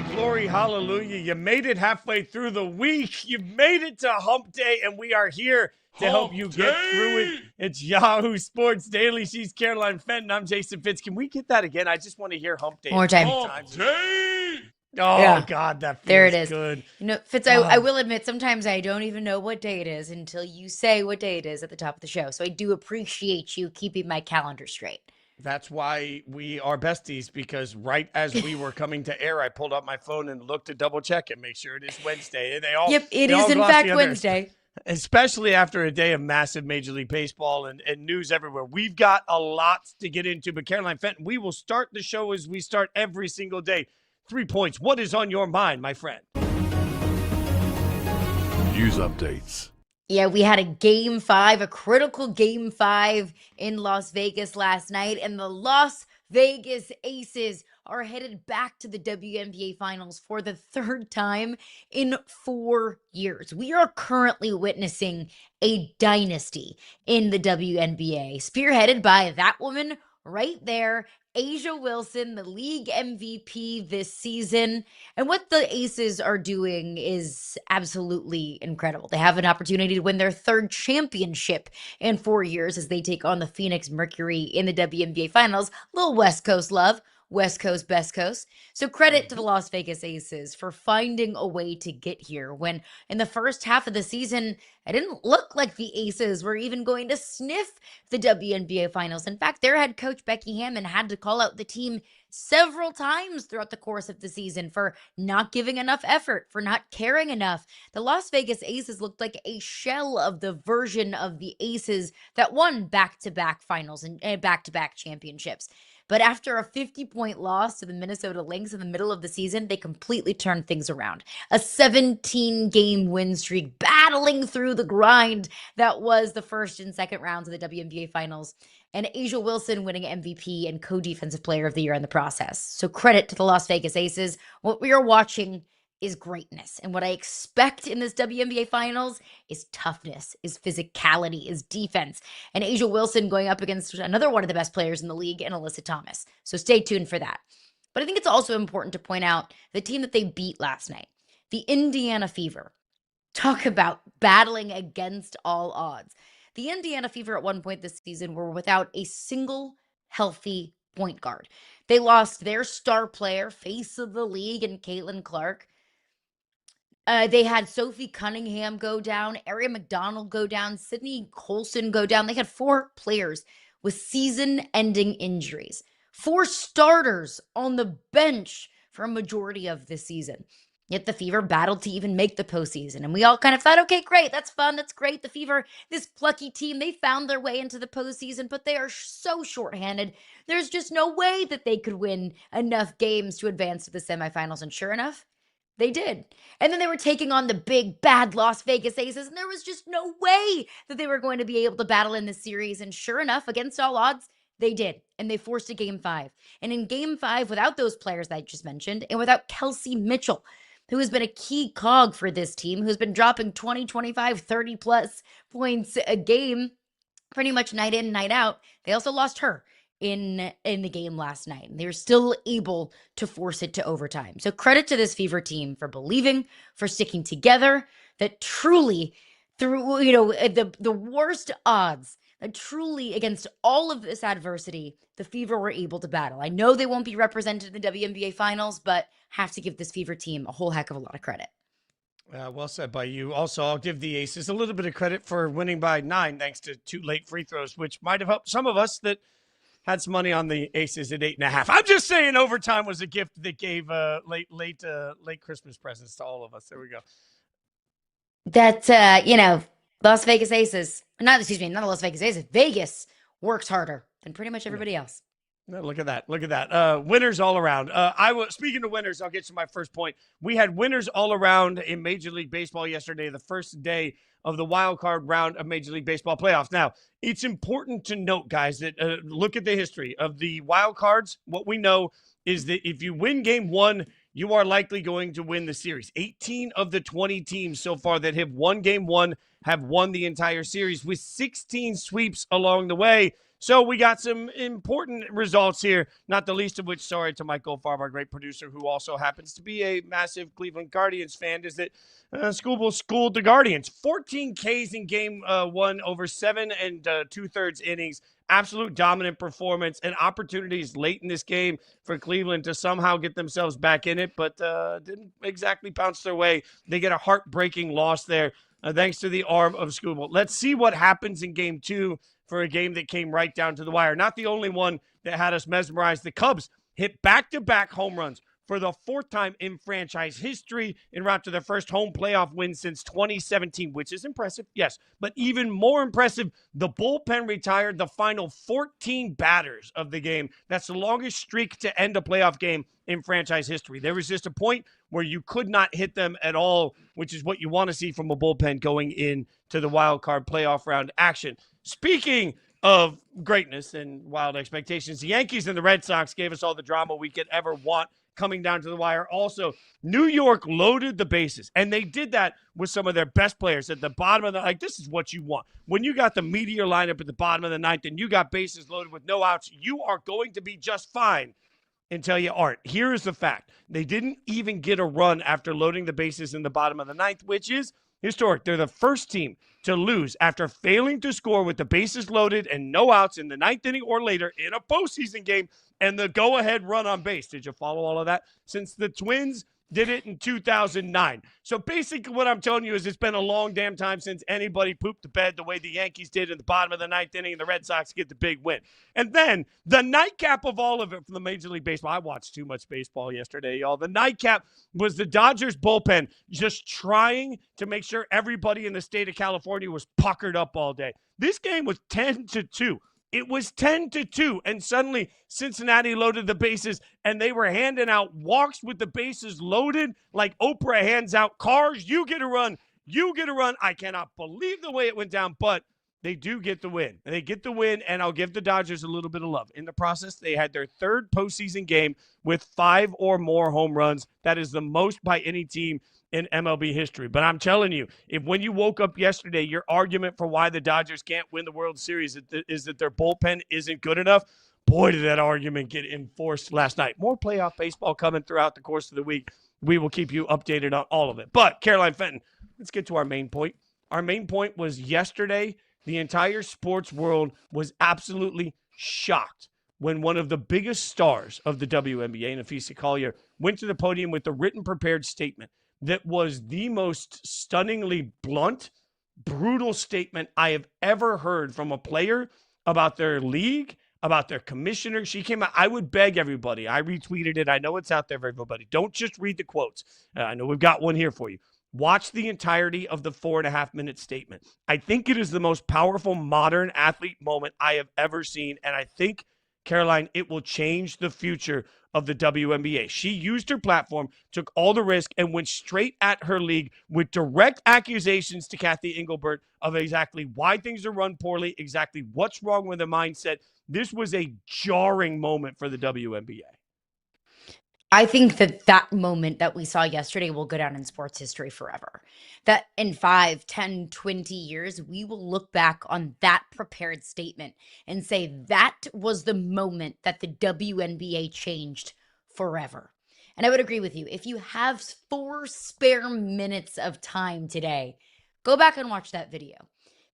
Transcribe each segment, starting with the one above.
glory, glory, hallelujah. You made it halfway through the week. You made it to hump day, and we are here to help you get through it. It's Yahoo Sports Daily. She's Caroline Fenton. I'm Jason Fitz. Can we get that again? I just want to hear hump day. More time. Hump day. Oh, yeah. God, that feels there it is. Good. You know, Fitz, I will admit, sometimes I don't even know what day it is until you say what day it is at the top of the show. So I do appreciate you keeping my calendar straight. That's why we are besties, because right as we were coming to air, I pulled up my phone and looked to double check and make sure it is Wednesday. And it is in fact Wednesday. Especially after a day of massive Major League Baseball and news everywhere. We've got a lot to get into, but Caroline Fenton, we will start the show as we start every single day. 3 points. What is on your mind, my friend? News updates. Yeah, we had a Game 5, a critical Game 5 in Las Vegas last night, and the Las Vegas Aces are headed back to the WNBA Finals for the third time in 4 years. We are currently witnessing a dynasty in the WNBA, spearheaded by that woman right there, A'ja Wilson, the league MVP this season. And what the Aces are doing is absolutely incredible. They have an opportunity to win their third championship in 4 years as they take on the Phoenix Mercury in the WNBA Finals. A little West Coast love. West Coast, best coast. So credit to the Las Vegas Aces for finding a way to get here when in the first half of the season, it didn't look like the Aces were even going to sniff the WNBA Finals. In fact, their head coach, Becky Hammon, had to call out the team several times throughout the course of the season for not giving enough effort, for not caring enough. The Las Vegas Aces looked like a shell of the version of the Aces that won back-to-back finals and back-to-back championships. But after a 50-point loss to the Minnesota Lynx in the middle of the season, they completely turned things around. A 17-game win streak, battling through the grind that was the first and second rounds of the WNBA Finals. And A'ja Wilson winning MVP and co-defensive player of the year in the process. So credit to the Las Vegas Aces. What we are watching is greatness. And what I expect in this WNBA Finals is toughness, is physicality, is defense. And A'ja Wilson going up against another one of the best players in the league, and Alyssa Thomas. So stay tuned for that. But I think it's also important to point out the team that they beat last night, the Indiana Fever. Talk about battling against all odds. The Indiana Fever at one point this season were without a single healthy point guard. They lost their star player, face of the league, and Caitlin Clark. They had Sophie Cunningham go down, Aria McDonald go down, Sydney Colson go down. They had 4 players with season-ending injuries. 4 starters on the bench for a majority of this season. Yet the Fever battled to even make the postseason. And we all kind of thought, okay, great, that's fun, that's great. The Fever, this plucky team, they found their way into the postseason, but they are so shorthanded. There's just no way that they could win enough games to advance to the semifinals. And sure enough, they did. And then they were taking on the big, bad Las Vegas Aces, and there was just no way that they were going to be able to battle in this series. And sure enough, against all odds, they did. And they forced a Game 5. And in Game 5, without those players that I just mentioned, and without Kelsey Mitchell, who has been a key cog for this team, who's been dropping 20, 25, 30-plus points a game pretty much night in, night out, they also lost her in the game last night. They're still able to force it to overtime. So credit to this Fever team for believing, for sticking together, that truly through, the worst odds, that truly against all of this adversity, the Fever were able to battle. I know they won't be represented in the WNBA Finals, but have to give this Fever team a whole heck of a lot of credit. Well said by you. Also, I'll give the Aces a little bit of credit for winning by 9 thanks to 2 late free throws, which might have helped some of us that had some money on the Aces at 8.5. I'm just saying overtime was a gift that gave late Christmas presents to all of us. There we go. That, Las Vegas Aces, not the Las Vegas Aces, Vegas works harder than pretty much everybody else. Look at that. Winners all around. Speaking of winners, I'll get to my first point. We had winners all around in Major League Baseball yesterday, the first day of the wild card round of Major League Baseball playoffs. Now, it's important to note, guys, that look at the history of the wild cards. What we know is that if you win game 1, you are likely going to win the series. 18 of the 20 teams so far that have won game 1 have won the entire series with 16 sweeps along the way. So we got some important results here, not the least of which, sorry to Mike Goldfarb, our great producer, who also happens to be a massive Cleveland Guardians fan, is that Scoobel schooled the Guardians. 14 Ks in game one over 7 and 2/3 innings. Absolute dominant performance and opportunities late in this game for Cleveland to somehow get themselves back in it, but didn't exactly bounce their way. They get a heartbreaking loss there, thanks to the arm of Scoobel. Let's see what happens in game two for a game that came right down to the wire. Not the only one that had us mesmerized. The Cubs hit back-to-back home runs for the fourth time in franchise history en route to their first home playoff win since 2017, which is impressive, yes. But even more impressive, the bullpen retired the final 14 batters of the game. That's the longest streak to end a playoff game in franchise history. There was just a point where you could not hit them at all, which is what you want to see from a bullpen going into the wild card playoff round action. Speaking of greatness and wild expectations, the Yankees and the Red Sox gave us all the drama we could ever want coming down to the wire. Also, New York loaded the bases, and they did that with some of their best players at the bottom of the, like, this is what you want. When you got the meteor lineup at the bottom of the ninth and you got bases loaded with no outs, you are going to be just fine until you aren't. Here is the fact. They didn't even get a run after loading the bases in the bottom of the ninth, which is historic. They're the first team to lose after failing to score with the bases loaded and no outs in the ninth inning or later in a postseason game and the go-ahead run on base. Did you follow all of that? Since the Twins did it in 2009. So basically what I'm telling you is it's been a long damn time since anybody pooped the bed the way the Yankees did in the bottom of the ninth inning and the Red Sox get the big win. And then the nightcap of all of it from the Major League Baseball. I watched too much baseball yesterday, y'all. The nightcap was the Dodgers bullpen just trying to make sure everybody in the state of California was puckered up all day. This game was 10-2. It was 10-2, and suddenly Cincinnati loaded the bases, and they were handing out walks with the bases loaded like Oprah hands out cars. You get a run. You get a run. I cannot believe the way it went down, but they do get the win. They get the win, and I'll give the Dodgers a little bit of love. In the process, they had their third postseason game with 5 or more home runs. That is the most by any team in MLB history. But I'm telling you, if when you woke up yesterday, your argument for why the Dodgers can't win the World Series is that their bullpen isn't good enough, boy, did that argument get enforced last night. More playoff baseball coming throughout the course of the week. We will keep you updated on all of it. But, Caroline Fenton, let's get to our main point. Our main point was yesterday, the entire sports world was absolutely shocked when one of the biggest stars of the WNBA, Napheesa Collier, went to the podium with a written prepared statement that was the most stunningly blunt, brutal statement I have ever heard from a player about their league, about their commissioner. She came out. I would beg everybody. I retweeted it. I know it's out there for everybody. Don't just read the quotes. I know we've got one here for you. Watch the entirety of the 4.5-minute statement. I think it is the most powerful modern athlete moment I have ever seen, and I think, Caroline, it will change the future of the WNBA. She used her platform, took all the risk, and went straight at her league with direct accusations to Cathy Engelbert of exactly why things are run poorly, exactly what's wrong with the mindset. This was a jarring moment for the WNBA. I think that moment that we saw yesterday will go down in sports history forever. That in 5, 10, 20 years, we will look back on that prepared statement and say that was the moment that the WNBA changed forever. And I would agree with you. If you have 4 spare minutes of time today, go back and watch that video.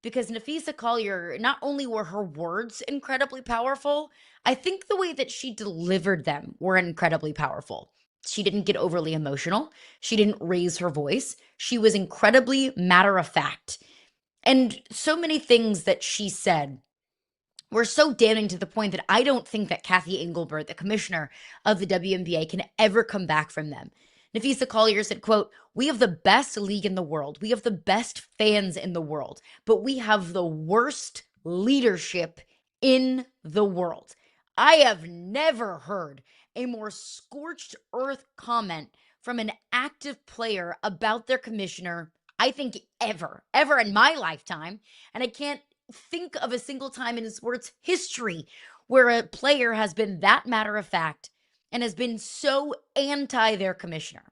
Because Napheesa Collier, not only were her words incredibly powerful, I think the way that she delivered them were incredibly powerful. She didn't get overly emotional. She didn't raise her voice. She was incredibly matter of fact. And so many things that she said were so damning to the point that I don't think that Cathy Engelbert, the commissioner of the WNBA, can ever come back from them. Napheesa Collier said, quote, "We have the best league in the world. We have the best fans in the world, but we have the worst leadership in the world." I have never heard a more scorched earth comment from an active player about their commissioner, I think ever in my lifetime. And I can't think of a single time in sports history where a player has been that matter of fact and has been so anti their commissioner.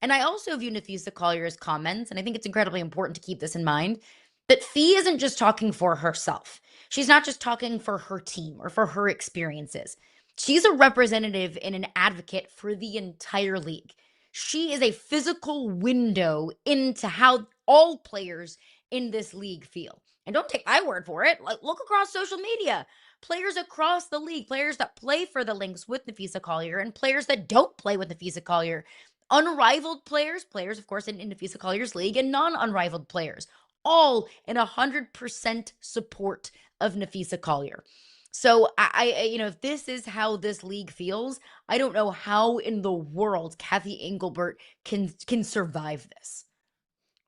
And I also view Napheesa Collier's comments, and I think it's incredibly important to keep this in mind, that Fee isn't just talking for herself. She's not just talking for her team or for her experiences. She's a representative and an advocate for the entire league. She is a physical window into how all players in this league feel. And don't take my word for it. Like, look across social media. Players across the league, players that play for the Lynx with Napheesa Collier, and players that don't play with Napheesa Collier. Unrivaled players, of course, in Napheesa Collier's league, and non-unrivaled players, all in 100% support of Napheesa Collier. So if this is how this league feels, I don't know how in the world Cathy Engelbert can survive this.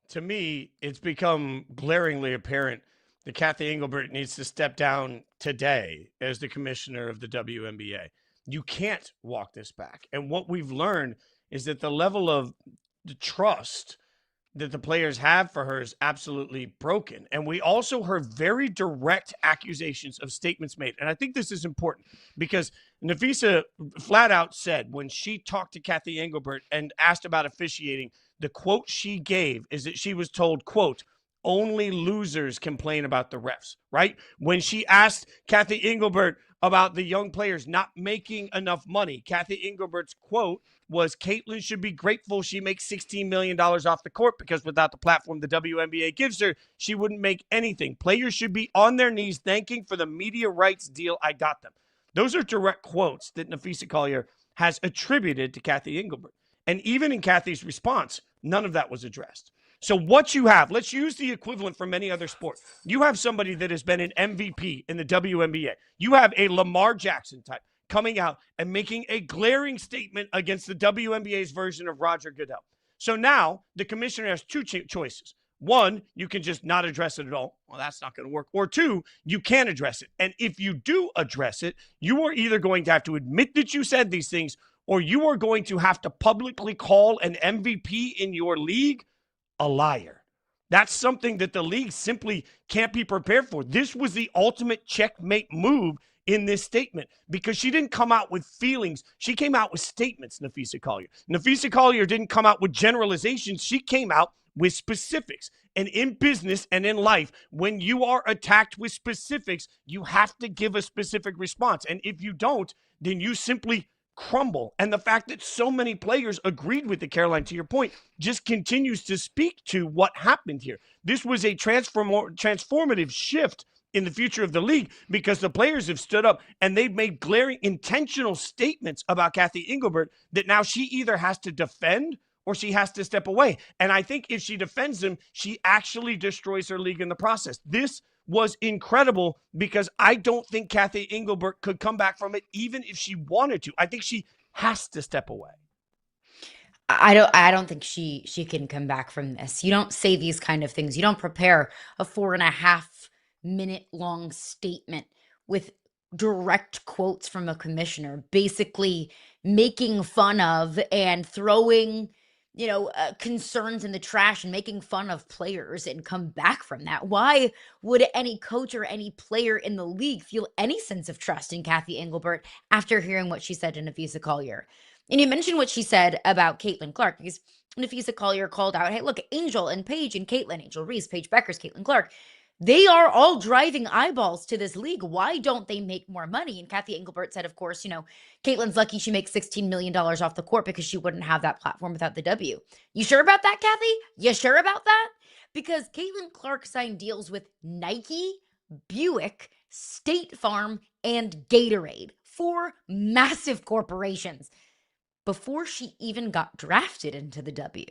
To me, it's become glaringly apparent that Cathy Engelbert needs to step down today as the commissioner of the WNBA. You can't walk this back. And what we've learned is that the level of the trust that the players have for her is absolutely broken. And we also heard very direct accusations of statements made. And I think this is important because Napheesa flat out said when she talked to Cathy Engelbert and asked about officiating, the quote she gave is that she was told, quote, only losers complain about the refs, right? When she asked Cathy Engelbert about the young players not making enough money, Cathy Engelbert's quote was, Caitlin should be grateful she makes $16 million off the court because without the platform the WNBA gives her, she wouldn't make anything. Players should be on their knees thanking for the media rights deal I got them. Those are direct quotes that Napheesa Collier has attributed to Cathy Engelbert. And even in Cathy's response, none of that was addressed. So what you have, let's use the equivalent from any other sport. You have somebody that has been an MVP in the WNBA. You have a Lamar Jackson type coming out and making a glaring statement against the WNBA's version of Roger Goodell. So now the commissioner has two choices. One, you can just not address it at all. Well, that's not going to work. Or two, you can address it. And if you do address it, you are either going to have to admit that you said these things, or you are going to have to publicly call an MVP in your league a liar. That's something that the league simply can't be prepared for. This was the ultimate checkmate move in this statement because she didn't come out with feelings. She came out with statements, Napheesa Collier. Napheesa Collier didn't come out with generalizations. She came out with specifics. And in business and in life, when you are attacked with specifics, you have to give a specific response. And if you don't, then you simply crumble. And the fact that so many players agreed with the Caroline, to your point, just continues to speak to what happened here. This was a transformative shift in the future of the league because the players have stood up and they've made glaring intentional statements about Cathy Engelbert that now she either has to defend or she has to step away. And I think if she defends them, she actually destroys her league in the process. This was incredible because I don't think Cathy Engelbert could come back from it even if she wanted to. I think she has to step away. I don't think she can come back from this. You don't say these kind of things. You don't prepare a 4.5-minute long statement with direct quotes from a commissioner, basically making fun of and throwing concerns in the trash and making fun of players and come back from that. Why would any coach or any player in the league feel any sense of trust in Cathy Engelbert after hearing what she said to Napheesa Collier? And you mentioned what she said about Caitlin Clark because Napheesa Collier called out, hey, look, Angel and Paige and Caitlin, Angel Reese, Paige Beckers, Caitlin Clark, they are all driving eyeballs to this league. Why don't they make more money? And Cathy Engelbert said, of course, Caitlin's lucky she makes $16 million off the court because she wouldn't have that platform without the W. You sure about that, Cathy? You sure about that? Because Caitlin Clark signed deals with Nike, Buick, State Farm, and Gatorade, 4 massive corporations, before she even got drafted into the W.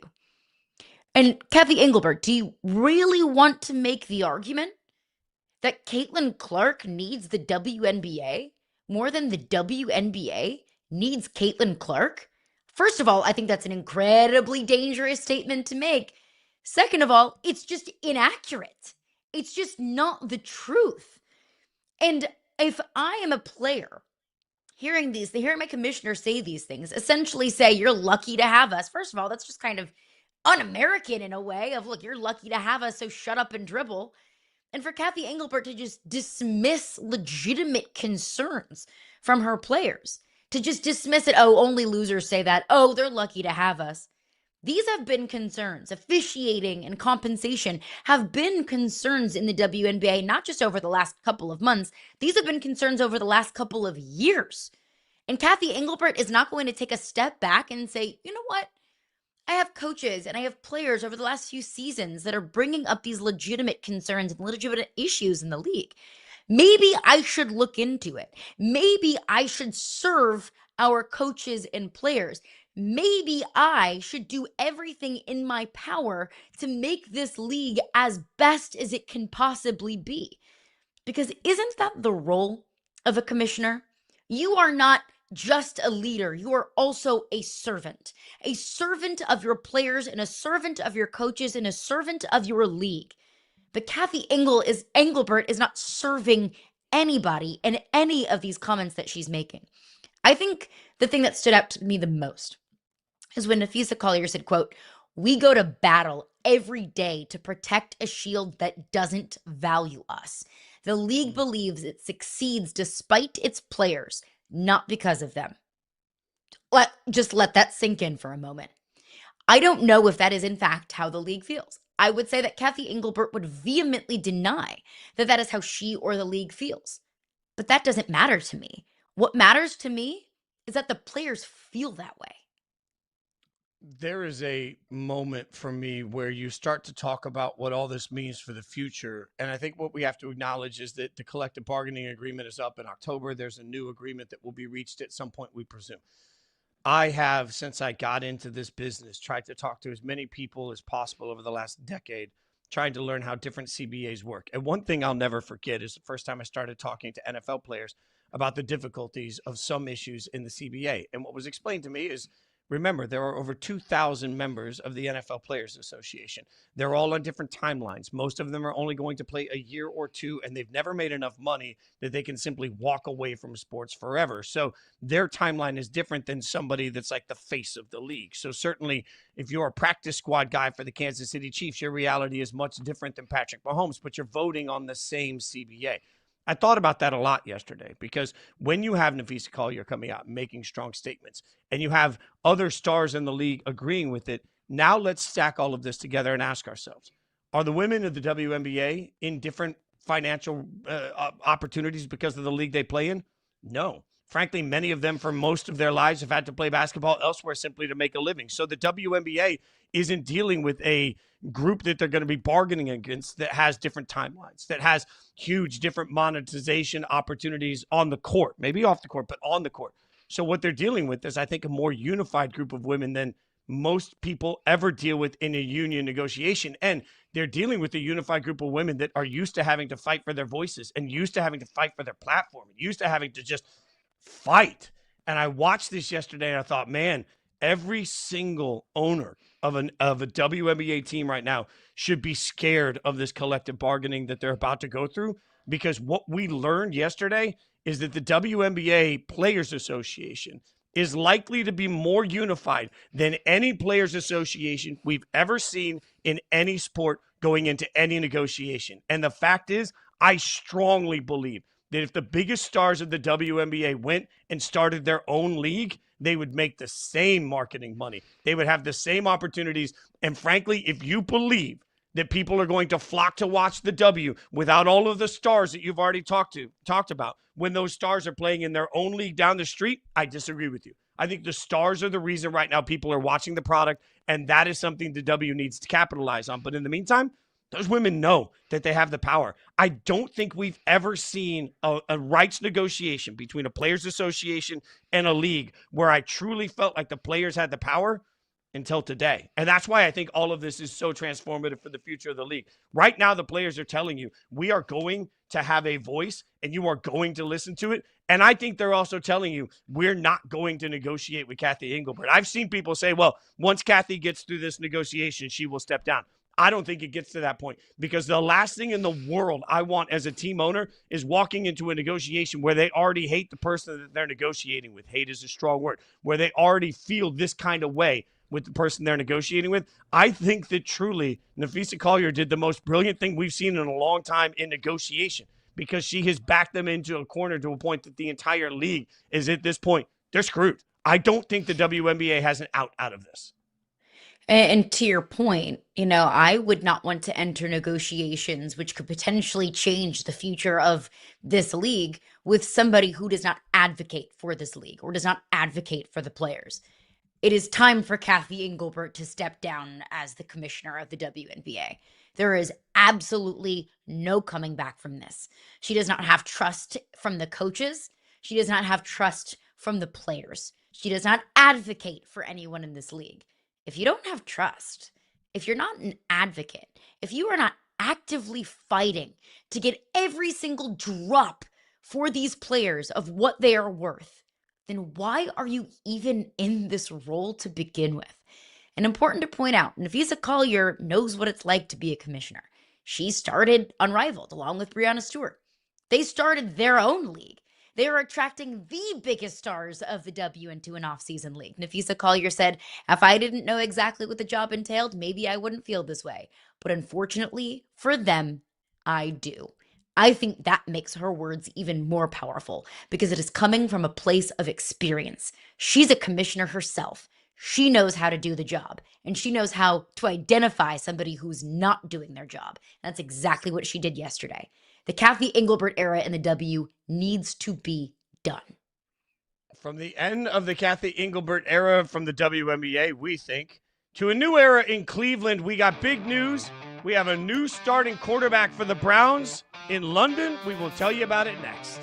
And Cathy Engelbert, do you really want to make the argument that Caitlin Clark needs the WNBA more than the WNBA needs Caitlin Clark? First of all, I think that's an incredibly dangerous statement to make. Second of all, it's just inaccurate. It's just not the truth. And if I am a player hearing my commissioner say these things, essentially say, you're lucky to have us. First of all, that's just kind of un-American in a way of, look, you're lucky to have us, so shut up and dribble. And for Cathy Engelbert to just dismiss legitimate concerns from her players, to just dismiss it, oh, only losers say that, oh, they're lucky to have us. These have been concerns. Officiating and compensation have been concerns in the WNBA, not just over the last couple of months. These have been concerns over the last couple of years. And Cathy Engelbert is not going to take a step back and say, you know what? I have coaches and I have players over the last few seasons that are bringing up these legitimate concerns and legitimate issues in the league. Maybe I should look into it. Maybe I should serve our coaches and players. Maybe I should do everything in my power to make this league as best as it can possibly be. Because isn't that the role of a commissioner? You are not just a leader, you are also a servant of your players and a servant of your coaches and a servant of your league. But Cathy Engelbert is not serving anybody in any of these comments that she's making. I think the thing that stood out to me the most is when Napheesa Collier said, quote, "We go to battle every day to protect a shield that doesn't value us. The league believes it succeeds despite its players, not because of them." Just let that sink in for a moment. I don't know if that is in fact how the league feels. I would say that Cathy Engelbert would vehemently deny that that is how she or the league feels. But that doesn't matter to me. What matters to me is that the players feel that way. There is a moment for me where you start to talk about what all this means for the future. And I think what we have to acknowledge is that the collective bargaining agreement is up in October. There's a new agreement that will be reached at some point, we presume. I have, since I got into this business, tried to talk to as many people as possible over the last decade, trying to learn how different CBAs work. And one thing I'll never forget is the first time I started talking to NFL players about the difficulties of some issues in the CBA. And what was explained to me is, remember, there are over 2,000 members of the NFL Players Association. They're all on different timelines. Most of them are only going to play a year or two, and they've never made enough money that they can simply walk away from sports forever. So their timeline is different than somebody that's like the face of the league. So certainly, if you're a practice squad guy for the Kansas City Chiefs, your reality is much different than Patrick Mahomes, but you're voting on the same CBA. I thought about that a lot yesterday because when you have Napheesa Collier coming out and making strong statements and you have other stars in the league agreeing with it, now let's stack all of this together and ask ourselves, are the women of the WNBA in different financial opportunities because of the league they play in? No. Frankly, many of them for most of their lives have had to play basketball elsewhere simply to make a living. So the WNBA isn't dealing with a group that they're going to be bargaining against that has different timelines, that has huge different monetization opportunities on the court, maybe off the court, but on the court. So what they're dealing with is, I think, a more unified group of women than most people ever deal with in a union negotiation. And they're dealing with a unified group of women that are used to having to fight for their voices and used to having to fight for their platform, and used to having to just fight. And I watched this yesterday and I thought, man, every single owner of a WNBA team right now should be scared of this collective bargaining that they're about to go through, because what we learned yesterday is that the WNBA Players Association is likely to be more unified than any players association we've ever seen in any sport going into any negotiation. And the fact is, I strongly believe that if the biggest stars of the WNBA went and started their own league, they would make the same marketing money. They would have the same opportunities. And frankly, if you believe that people are going to flock to watch the W without all of the stars that you've already talked about, when those stars are playing in their own league down the street, I disagree with you. I think the stars are the reason right now people are watching the product, and that is something the W needs to capitalize on. But in the meantime, those women know that they have the power. I don't think we've ever seen a rights negotiation between a players association and a league where I truly felt like the players had the power until today. And that's why I think all of this is so transformative for the future of the league. Right now, the players are telling you, we are going to have a voice and you are going to listen to it. And I think they're also telling you, we're not going to negotiate with Cathy Engelbert. I've seen people say, well, once Cathy gets through this negotiation, she will step down. I don't think it gets to that point, because the last thing in the world I want as a team owner is walking into a negotiation where they already hate the person that they're negotiating with. Hate is a strong word. Where they already feel this kind of way with the person they're negotiating with. I think that truly Napheesa Collier did the most brilliant thing we've seen in a long time in negotiation, because she has backed them into a corner to a point that the entire league is at this point, they're screwed. I don't think the WNBA has an out of this. And to your point, I would not want to enter negotiations which could potentially change the future of this league with somebody who does not advocate for this league or does not advocate for the players. It is time for Cathy Engelbert to step down as the commissioner of the WNBA. There is absolutely no coming back from this. She does not have trust from the coaches. She does not have trust from the players. She does not advocate for anyone in this league. If you don't have trust, if you're not an advocate, if you are not actively fighting to get every single drop for these players of what they are worth, then why are you even in this role to begin with? And important to point out, Napheesa Collier knows what it's like to be a commissioner. She started Unrivaled along with Breanna Stewart. They started their own league. They are attracting the biggest stars of the W into an off-season league. Napheesa Collier said, if I didn't know exactly what the job entailed, maybe I wouldn't feel this way. But unfortunately for them, I do. I think that makes her words even more powerful because it is coming from a place of experience. She's a commissioner herself. She knows how to do the job, and she knows how to identify somebody who's not doing their job. That's exactly what she did yesterday. The Cathy Engelbert era in the W needs to be done. From the end of the Cathy Engelbert era from the WNBA, we think, to a new era in Cleveland, we got big news. We have a new starting quarterback for the Browns in London. We will tell you about it next.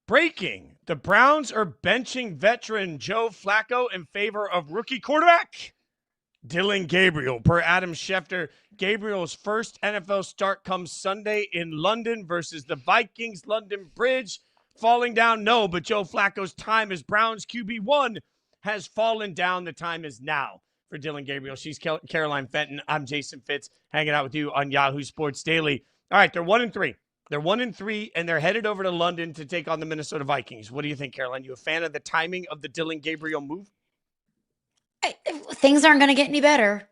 Breaking. The Browns are benching veteran Joe Flacco in favor of rookie quarterback Dillon Gabriel. Per Adam Schefter, Gabriel's first NFL start comes Sunday in London versus the Vikings. London Bridge falling down? No, but Joe Flacco's time as Browns QB1 has fallen down. The time is now for Dillon Gabriel. She's Caroline Fenton. I'm Jason Fitz, hanging out with you on Yahoo Sports Daily. All right, they're 1-3. They're 1-3, and they're headed over to London to take on the Minnesota Vikings. What do you think, Caroline? You a fan of the timing of the Dillon Gabriel move? Things aren't going to get any better.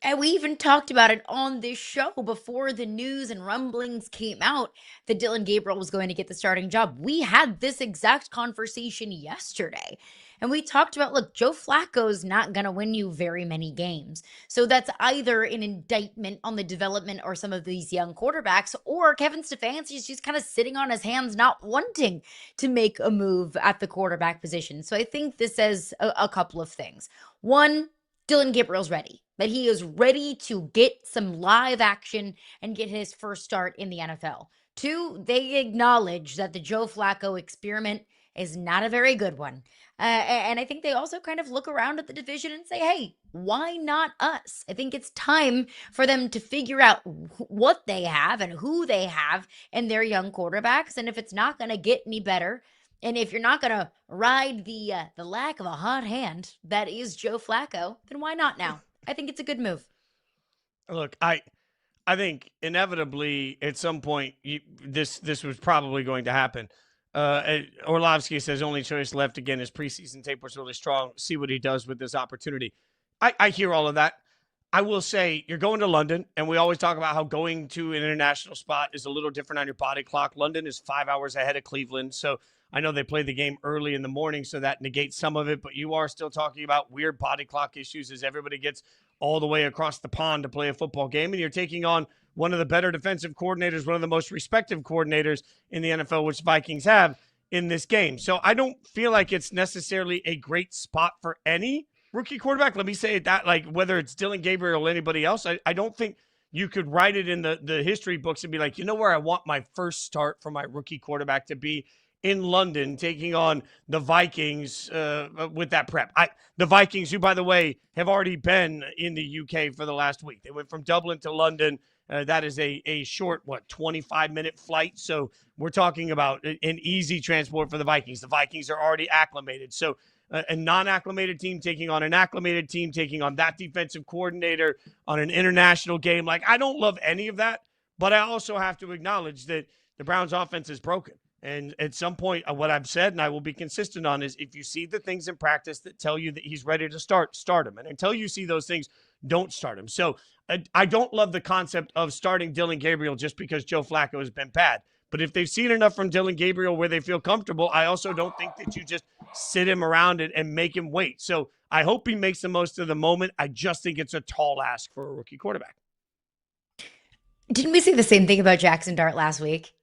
And we even talked about it on this show before the news and rumblings came out that Dillon Gabriel was going to get the starting job. We had this exact conversation yesterday. And we talked about, look, Joe Flacco's not going to win you very many games. So that's either an indictment on the development or some of these young quarterbacks, or Kevin Stefanski's just kind of sitting on his hands, not wanting to make a move at the quarterback position. So I think this says a couple of things. One, Dillon Gabriel's ready, but he is ready to get some live action and get his first start in the NFL. Two, they acknowledge that the Joe Flacco experiment is not a very good one. And I think they also kind of look around at the division and say, hey, why not us? I think it's time for them to figure out what they have and who they have in their young quarterbacks. And if it's not going to get any better, and if you're not going to ride the lack of a hot hand that is Joe Flacco, then why not now? I think it's a good move. Look, I think inevitably at some point this was probably going to happen. Orlovsky says only choice left again. His preseason tape was really strong. See what he does with this opportunity. I hear all of that. I will say you're going to London, and we always talk about how going to an international spot is a little different on your body clock. London is 5 hours ahead of Cleveland, so I know they play the game early in the morning, so that negates some of it, but you are still talking about weird body clock issues as everybody gets all the way across the pond to play a football game, and you're taking on one of the better defensive coordinators, one of the most respected coordinators in the NFL, which Vikings have in this game. So I don't feel like it's necessarily a great spot for any rookie quarterback. Let me say that, like whether it's Dillon Gabriel or anybody else, I don't think you could write it in the history books and be like, you know where I want my first start for my rookie quarterback to be? In London, taking on the Vikings with that prep. The Vikings, who, by the way, have already been in the UK for the last week. They went from Dublin to London. That is a short, 25-minute flight. So we're talking about an easy transport for the Vikings. The Vikings are already acclimated. So a non-acclimated team taking on an acclimated team, taking on that defensive coordinator on an international game. Like, I don't love any of that, but I also have to acknowledge that the Browns' offense is broken. And at some point, what I've said, and I will be consistent on, is if you see the things in practice that tell you that he's ready to start him. And until you see those things, don't start him. So I don't love the concept of starting Dillon Gabriel just because Joe Flacco has been bad. But if they've seen enough from Dillon Gabriel where they feel comfortable, I also don't think that you just sit him around and make him wait. So I hope he makes the most of the moment. I just think it's a tall ask for a rookie quarterback. Didn't we say the same thing about Jackson Dart last week?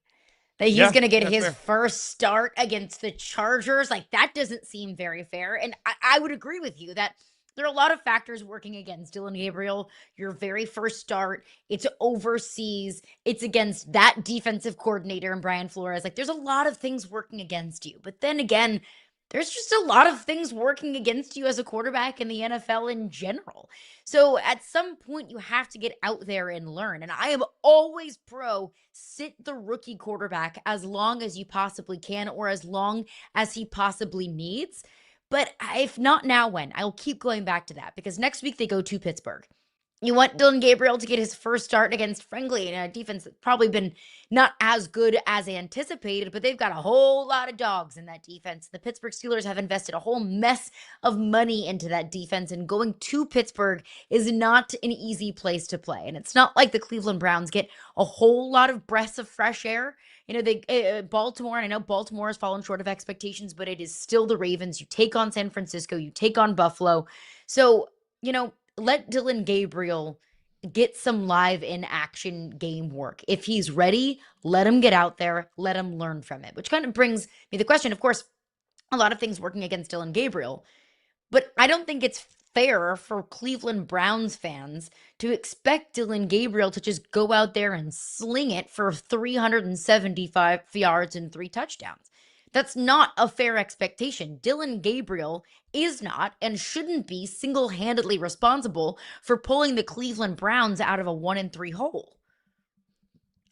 That he's going to get his first start against the Chargers. Like, that doesn't seem very fair. And I would agree with you that there are a lot of factors working against Dillon Gabriel. Your very first start, it's overseas. It's against that defensive coordinator and Brian Flores. Like, there's a lot of things working against you. But then again, there's just a lot of things working against you as a quarterback in the NFL in general. So at some point, you have to get out there and learn. And I am always pro sit the rookie quarterback as long as you possibly can or as long as he possibly needs. But if not now, when? I'll keep going back to that because next week they go to Pittsburgh. You want Dillon Gabriel to get his first start against, frankly, a defense that's probably been not as good as anticipated, but they've got a whole lot of dogs in that defense. The Pittsburgh Steelers have invested a whole mess of money into that defense, and going to Pittsburgh is not an easy place to play. And it's not like the Cleveland Browns get a whole lot of breaths of fresh air. You know, Baltimore, and I know Baltimore has fallen short of expectations, but it is still the Ravens. You take on San Francisco, you take on Buffalo. So, you know, let Dillon Gabriel get some live in action game work. If he's ready, let him get out there, let him learn from it, which kind of brings me the question, of course, a lot of things working against Dillon Gabriel, but I don't think it's fair for Cleveland Browns fans to expect Dillon Gabriel to just go out there and sling it for 375 yards and 3 touchdowns. That's not a fair expectation. Dillon Gabriel is not and shouldn't be single-handedly responsible for pulling the Cleveland Browns out of a 1-3 hole.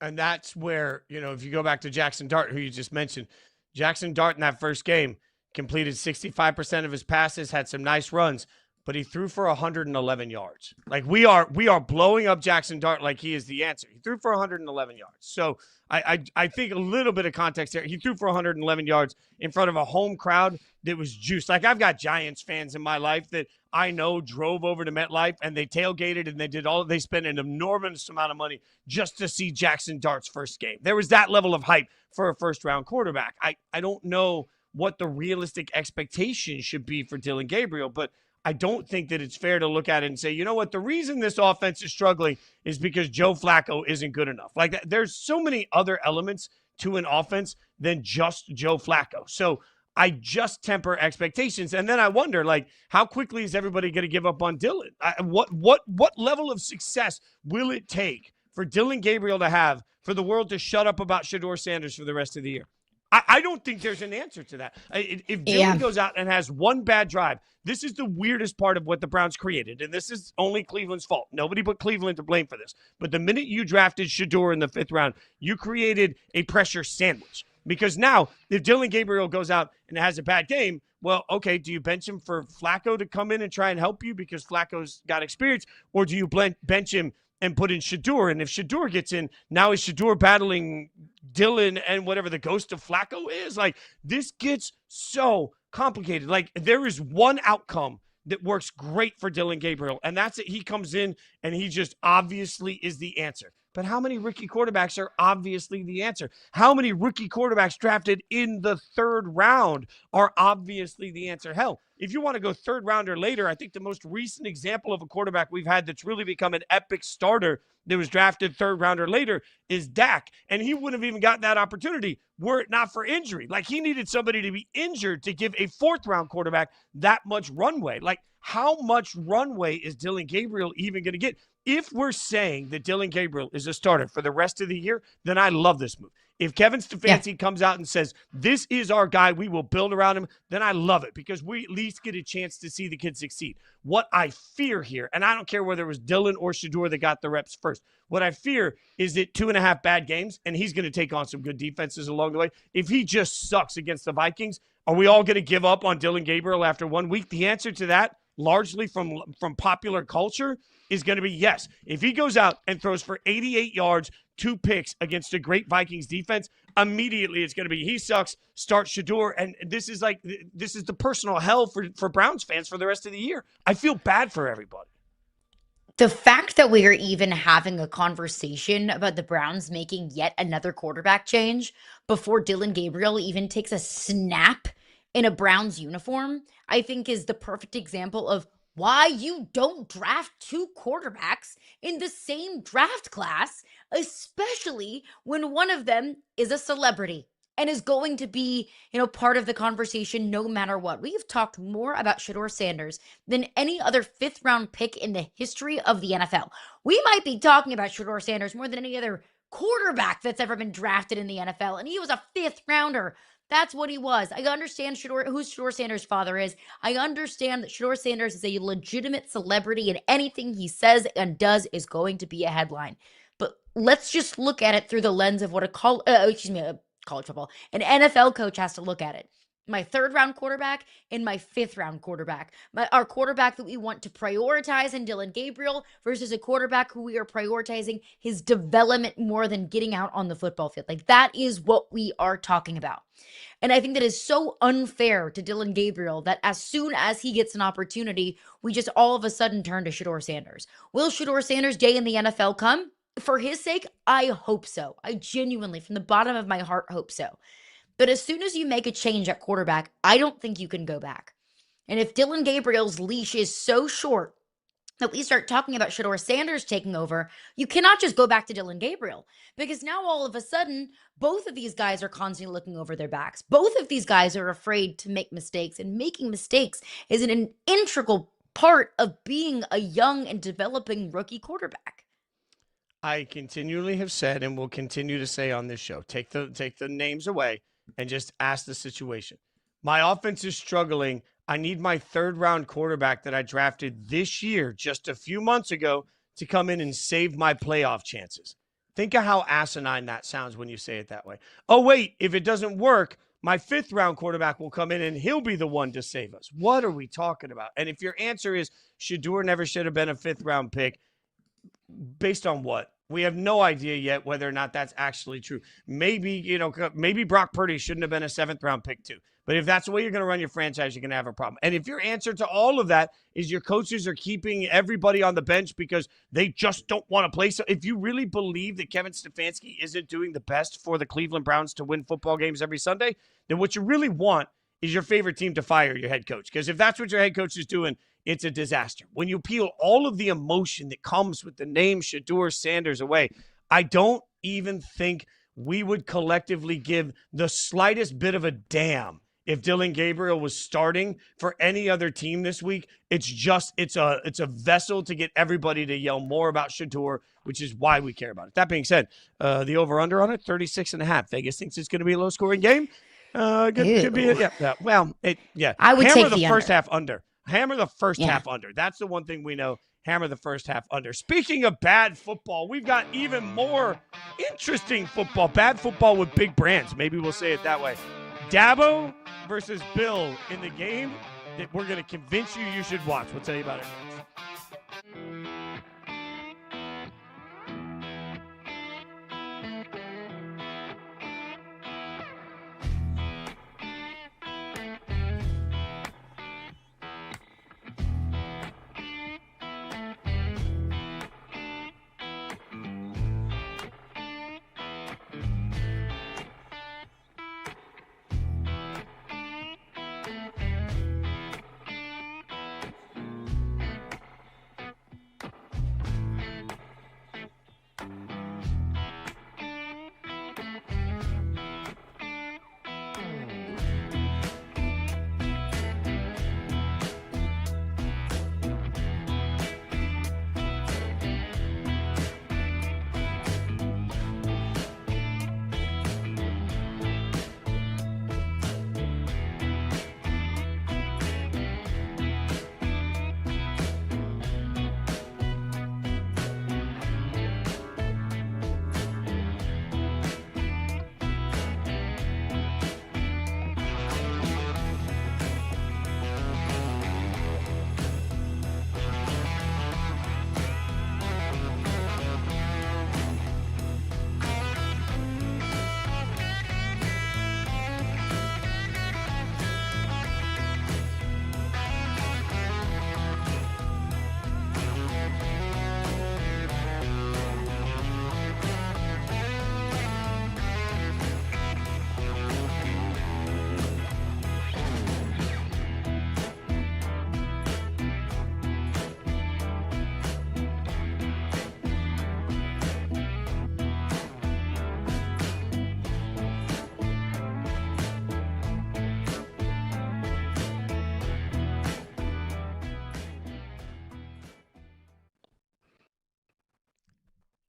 And that's where, you know, if you go back to Jackson Dart, who you just mentioned, Jackson Dart in that first game completed 65% of his passes, had some nice runs, but he threw for 111 yards. Like, we are blowing up Jackson Dart like he is the answer. He threw for 111 yards. So I think a little bit of context there. He threw for 111 yards in front of a home crowd that was juiced. Like, I've got Giants fans in my life that I know drove over to MetLife and they tailgated and they spent an enormous amount of money just to see Jackson Dart's first game. There was that level of hype for a first-round quarterback. I don't know what the realistic expectation should be for Dillon Gabriel, but I don't think that it's fair to look at it and say, you know what, the reason this offense is struggling is because Joe Flacco isn't good enough. Like, there's so many other elements to an offense than just Joe Flacco. So I just temper expectations. And then I wonder, like, how quickly is everybody going to give up on Dillon? What level of success will it take for Dillon Gabriel to have for the world to shut up about Shedeur Sanders for the rest of the year? I don't think there's an answer to that. If Dillon goes out and has one bad drive, this is the weirdest part of what the Browns created, and this is only Cleveland's fault. Nobody but Cleveland to blame for this. But the minute you drafted Shedeur in the 5th round, you created a pressure sandwich. Because now, if Dillon Gabriel goes out and has a bad game, well, okay, do you bench him for Flacco to come in and try and help you because Flacco's got experience, or do you bench him and put in Shedeur? And if Shedeur gets in, now is Shedeur battling Dillon and whatever the ghost of Flacco is? Like, this gets so complicated. Like, there is one outcome that works great for Dillon Gabriel, and that's it. He comes in and he just obviously is the answer. But how many rookie quarterbacks are obviously the answer? How many rookie quarterbacks drafted in the 3rd round are obviously the answer? Hell, if you want to go 3rd round or later, I think the most recent example of a quarterback we've had that's really become an epic starter that was drafted 3rd round or later is Dak. And he wouldn't have even gotten that opportunity were it not for injury. Like, he needed somebody to be injured to give a 4th round quarterback that much runway. Like, how much runway is Dillon Gabriel even going to get? If we're saying that Dillon Gabriel is a starter for the rest of the year, then I love this move. If Kevin Stefanski comes out and says, this is our guy, we will build around him, then I love it because we at least get a chance to see the kid succeed. What I fear here, and I don't care whether it was Dillon or Shedeur that got the reps first, what I fear is that 2.5 bad games, and he's going to take on some good defenses along the way. If he just sucks against the Vikings, are we all going to give up on Dillon Gabriel after 1 week? The answer to that, largely from popular culture, is going to be yes. If he goes out and throws for 88 yards, 2 picks against a great Vikings defense, immediately it's going to be he sucks, start Shedeur. And this is the personal hell for Browns fans for the rest of the year. I feel bad for everybody. The fact that we are even having a conversation about the Browns making yet another quarterback change before Dillon Gabriel even takes a snap in a Browns uniform, I think is the perfect example of why you don't draft 2 quarterbacks in the same draft class, especially when one of them is a celebrity and is going to be, part of the conversation no matter what. We've talked more about Shedeur Sanders than any other 5th round pick in the history of the NFL. We might be talking about Shedeur Sanders more than any other quarterback that's ever been drafted in the NFL, and he was a 5th rounder. That's what he was. I understand who Shedeur Sanders' father is. I understand that Shedeur Sanders is a legitimate celebrity and anything he says and does is going to be a headline. But let's just look at it through the lens of what college football, an NFL coach has to look at it. My 3rd round quarterback and my 5th round quarterback. Our quarterback that we want to prioritize in Dillon Gabriel versus a quarterback who we are prioritizing his development more than getting out on the football field. Like, that is what we are talking about. And I think that is so unfair to Dillon Gabriel that as soon as he gets an opportunity, we just all of a sudden turn to Shedeur Sanders. Will Shedeur Sanders' day in the NFL come? For his sake, I hope so. I genuinely, from the bottom of my heart, hope so. But as soon as you make a change at quarterback, I don't think you can go back. And if Dillon Gabriel's leash is so short that we start talking about Shedeur Sanders taking over, you cannot just go back to Dillon Gabriel. Because now all of a sudden, both of these guys are constantly looking over their backs. Both of these guys are afraid to make mistakes. And making mistakes is an integral part of being a young and developing rookie quarterback. I continually have said and will continue to say on this show, take the names away and just ask the situation. My offense is struggling. I need my 3rd round quarterback that I drafted this year, just a few months ago, to come in and save my playoff chances. Think of how asinine that sounds when you say it that way. Oh, wait, if it doesn't work, my 5th round quarterback will come in and he'll be the one to save us. What are we talking about? And if your answer is Shedeur never should have been a 5th round pick, based on what? We have no idea yet whether or not that's actually true. Maybe Brock Purdy shouldn't have been a 7th round pick too. But if that's the way you're going to run your franchise, you're going to have a problem. And if your answer to all of that is your coaches are keeping everybody on the bench because they just don't want to play. So if you really believe that Kevin Stefanski isn't doing the best for the Cleveland Browns to win football games every Sunday, then what you really want is your favorite team to fire your head coach. Because if that's what your head coach is doing, it's a disaster. When you peel all of the emotion that comes with the name Shedeur Sanders away, I don't even think we would collectively give the slightest bit of a damn if Dillon Gabriel was starting for any other team this week. It's a vessel to get everybody to yell more about Shedeur, which is why we care about it. That being said, the over-under on it, 36.5. Vegas thinks it's going to be a low-scoring game. Could be, yeah. Well, I would hammer take the first under. half under. Hammer the first half under. That's the one thing we know. Hammer the first half under. Speaking of bad football, we've got even more interesting football. Bad football with big brands. Maybe we'll say it that way. DABO versus Bill in the game that we're going to convince you should watch. We'll tell you about it next.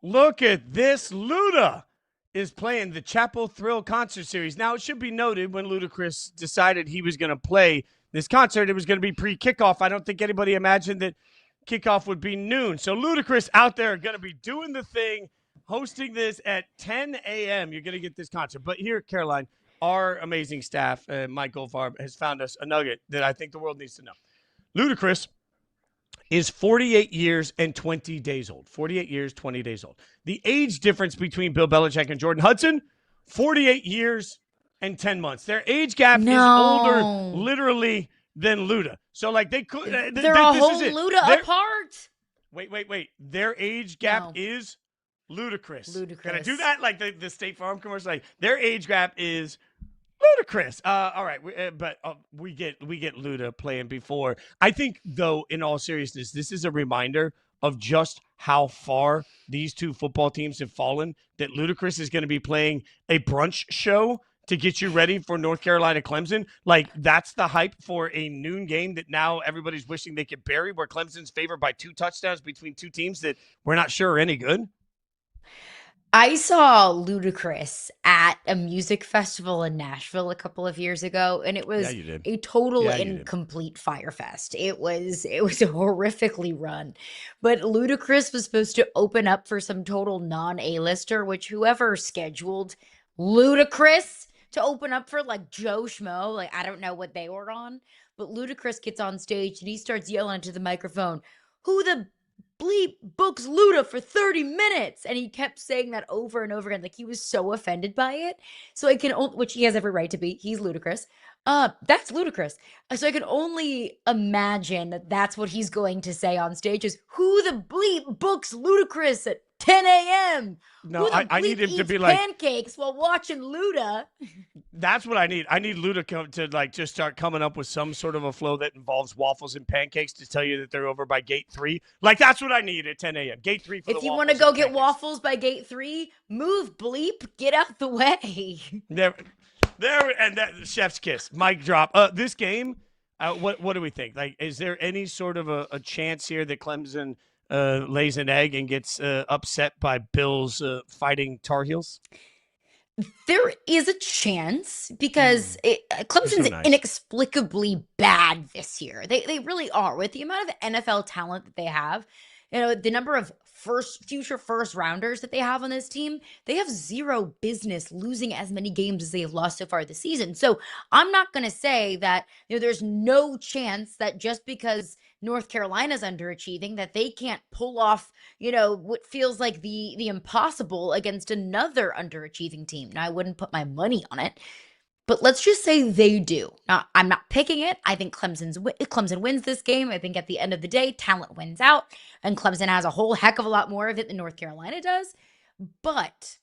Look at this. Luda is playing the Chapel Thrill concert series. Now, it should be noted when Ludacris decided he was going to play this concert, it was going to be pre-kickoff. I don't think anybody imagined that kickoff would be noon. So Ludacris out there going to be doing the thing, hosting this at 10 a.m. You're going to get this concert. But here, Caroline, our amazing staff, Mike Goldfarb, has found us a nugget that I think the world needs to know. Ludacris is 48 years and 20 days old. 48 years, 20 days old. The age difference between Bill Belichick and Jordan Hudson, 48 years and 10 months. Their age gap is older, literally, than Luda. So, like, they could... They're a whole Luda apart. Wait. Their age gap is ludicrous. Can I do that? Like the State Farm commercial? Like, their age gap is... ludicrous. All right, but we get Luda playing before. I think, though, in all seriousness, this is a reminder of just how far these two football teams have fallen, that Ludacris is going to be playing a brunch show to get you ready for North Carolina Clemson. Like, that's the hype for a noon game that now everybody's wishing they could bury, where Clemson's favored by 2 touchdowns between two teams that we're not sure are any good. I saw Ludacris at a music festival in Nashville a couple of years ago, and it was a total incomplete firefest. It was horrifically run. But Ludacris was supposed to open up for some total non-A-lister, which whoever scheduled Ludacris to open up for, like, Joe Schmo, like, I don't know what they were on, but Ludacris gets on stage and he starts yelling into the microphone, "Who the bleep books Luda for 30 minutes?" And he kept saying that over and over again. Like, he was so offended by it. So I can, which he has every right to be. He's ludicrous. That's ludicrous. So I can only imagine that that's what he's going to say on stage is, "Who the bleep books Ludacris at 10 a.m.? No, I need him to be like pancakes while watching Luda." That's what I need. I need Luda to like just start coming up with some sort of a flow that involves waffles and pancakes to tell you that they're over by gate 3. Like, that's what I need at 10 a.m. Gate 3 for the waffles. If you want to go get waffles by gate 3, move bleep, get out the way. And that chef's kiss, mic drop. This game, what do we think? Like, is there any sort of a chance here that Clemson lays an egg and gets upset by Bill's fighting Tar Heels? There is a chance because Clemson's so nice. inexplicably bad this year. They really are. With the amount of NFL talent that they have, the number of future first rounders that they have on this team, they have zero business losing as many games as they have lost so far this season. So I'm not going to say that there's no chance that just because North Carolina's underachieving that they can't pull off what feels like the impossible against another underachieving team. Now, I wouldn't put my money on it, but let's just say they do. Now, I'm not picking it. I think Clemson wins this game. I think at the end of the day, talent wins out, and Clemson has a whole heck of a lot more of it than North Carolina does. But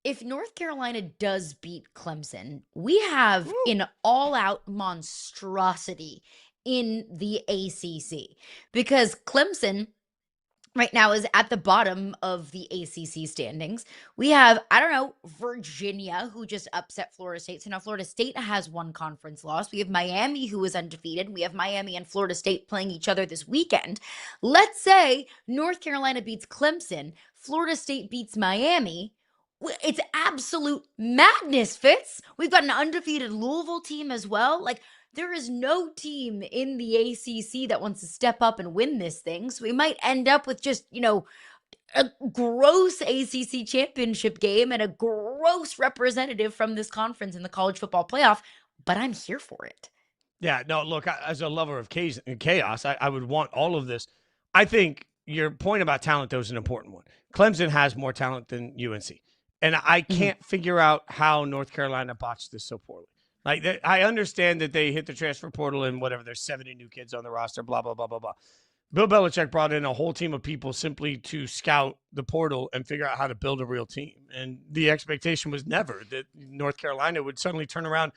if North Carolina does beat Clemson, we have an all-out monstrosity in the ACC because Clemson right now is at the bottom of the ACC standings. We have, Virginia, who just upset Florida State. So now Florida State has one conference loss. We have Miami, who is undefeated. We have Miami and Florida State playing each other this weekend. Let's say North Carolina beats Clemson. Florida State beats Miami. It's absolute madness, Fitz. We've got an undefeated Louisville team as well. Like, there is no team in the ACC that wants to step up and win this thing. So we might end up with just, a gross ACC championship game and a gross representative from this conference in the college football playoff. But I'm here for it. Yeah, no, look, as a lover of chaos, I would want all of this. I think your point about talent, though, is an important one. Clemson has more talent than UNC. And I can't figure out how North Carolina botched this so poorly. Like, I understand that they hit the transfer portal and whatever, there's 70 new kids on the roster, blah, blah, blah, blah, blah. Bill Belichick brought in a whole team of people simply to scout the portal and figure out how to build a real team. And the expectation was never that North Carolina would suddenly turn around